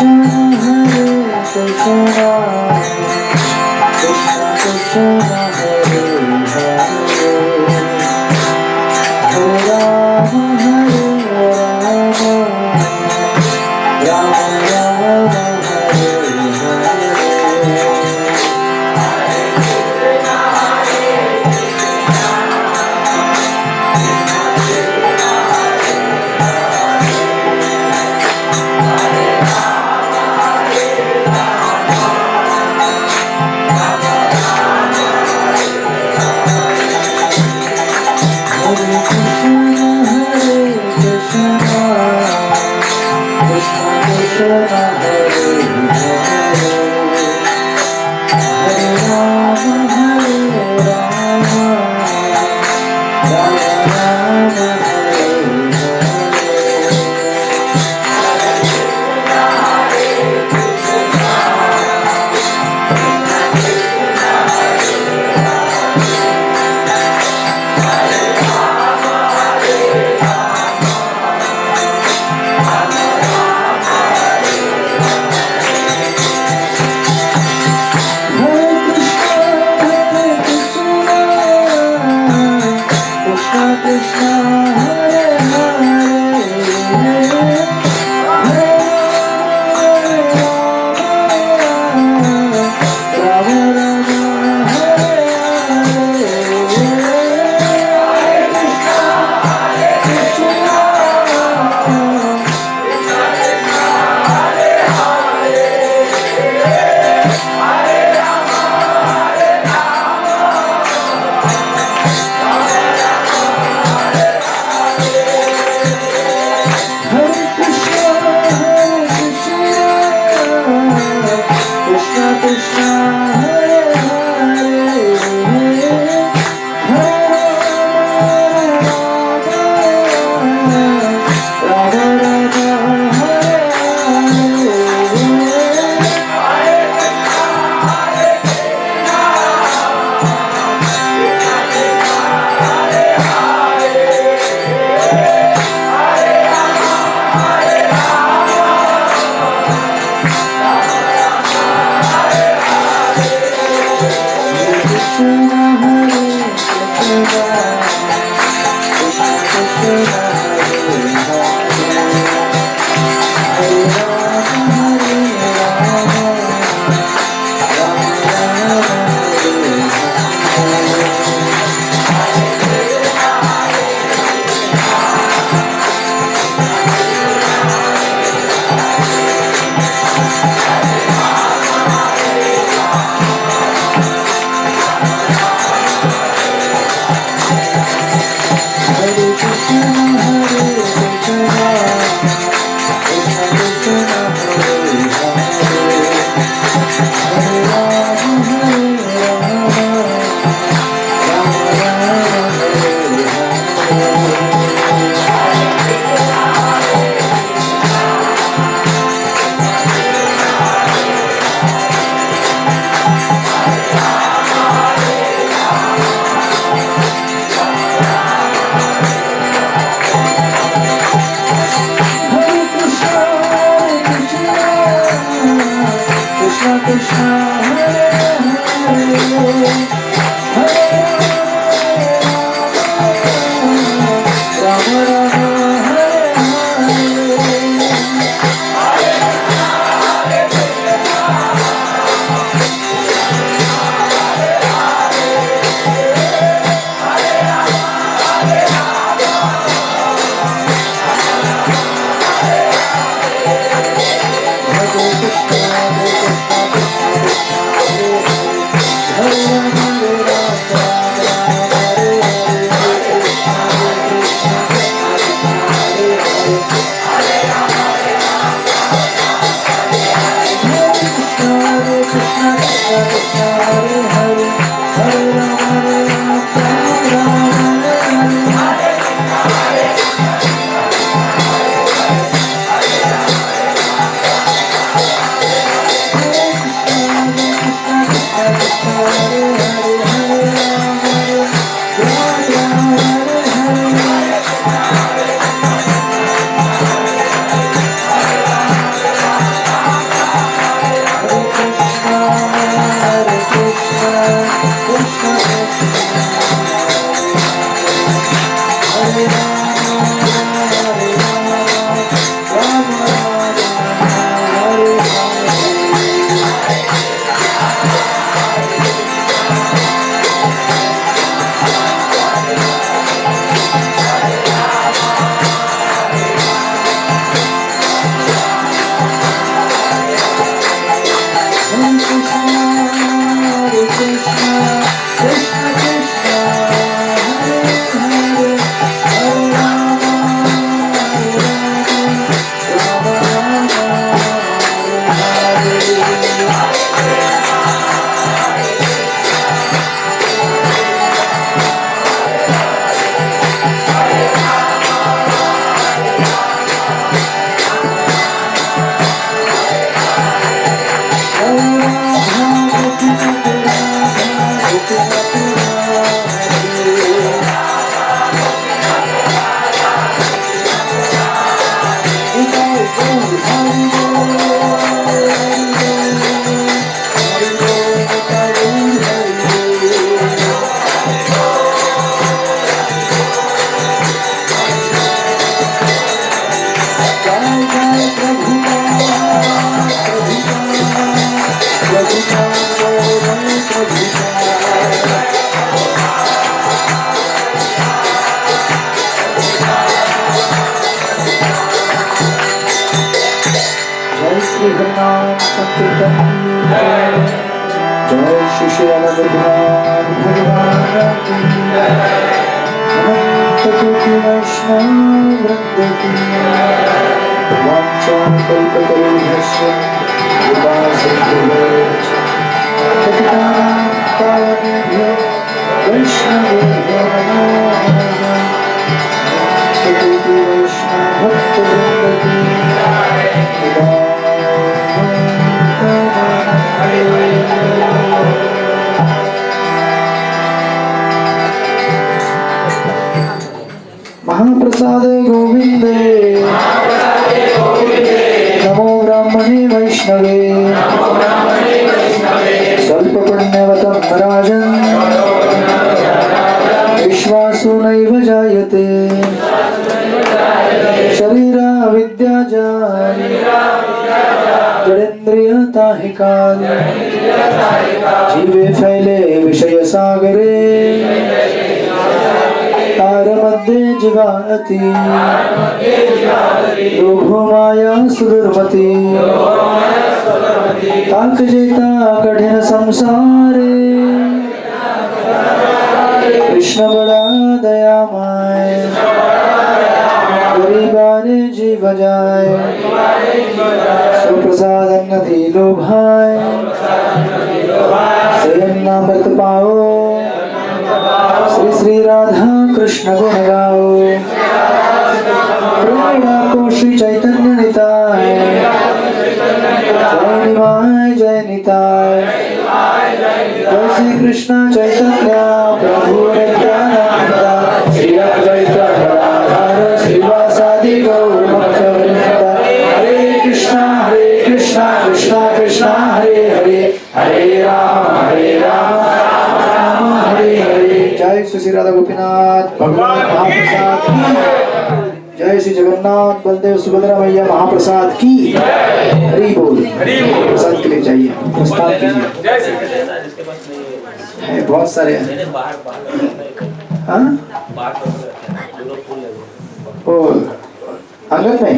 Hare जय श्री हरिनाम संकीर्तन की जय। जय श्री श्री भगवान भगवान की जय। अनंत कोटि वैष्णव वृंद की जय। वाञ्छां कल्पतरुभ्यश्च कृपा सिन्धुभ्यश्च पतितानां पावनेभ्यो वैष्णवेभ्यो नमो नमः। अनंत कोटि वैष्णव भक्तवृंद की महाप्रसादे गोविंदे नमो ब्राह्मणे वैष्णवे स्वल्पपुण्यवतं राजन् विश्वासो नैव जायते शरीरा विद्याजानि जड़ेन्द्रियता ही काल जीवे फैले विषय सागरे तार मध्ये जीवाति लोभो माया सुदुर्मति ताक जेता कठिन संसारे कृष्ण बड़ा दयामय गरीबाने जीव जाय सुप्रसाद नदी लोभाय सेनामृत पाओ श्री श्री राधा कृष्ण गुण गाओ प्रेरणा श्री चैतन्य निताय जय निमाय जय निताय जय श्री कृष्ण चैतन्य प्रभु नित्यानंद श्री अद्वैत गदाधर श्रीवासादि गौर भक्तवृंद हरे कृष्णा कृष्णा कृष्णा हरे हरे हरे राम राम हरे हरे। जय श्री राधा गोपीनाथ भगवान महाप्रसाद की जय। श्री जगन्नाथ बलदेव सुभद्रा मैया महाप्रसाद की हरि बोल। प्रसाद के लिए चाहिए प्रस्ताव कीजिए। है बहुत सारे हैं। हाँ ओ अंगत में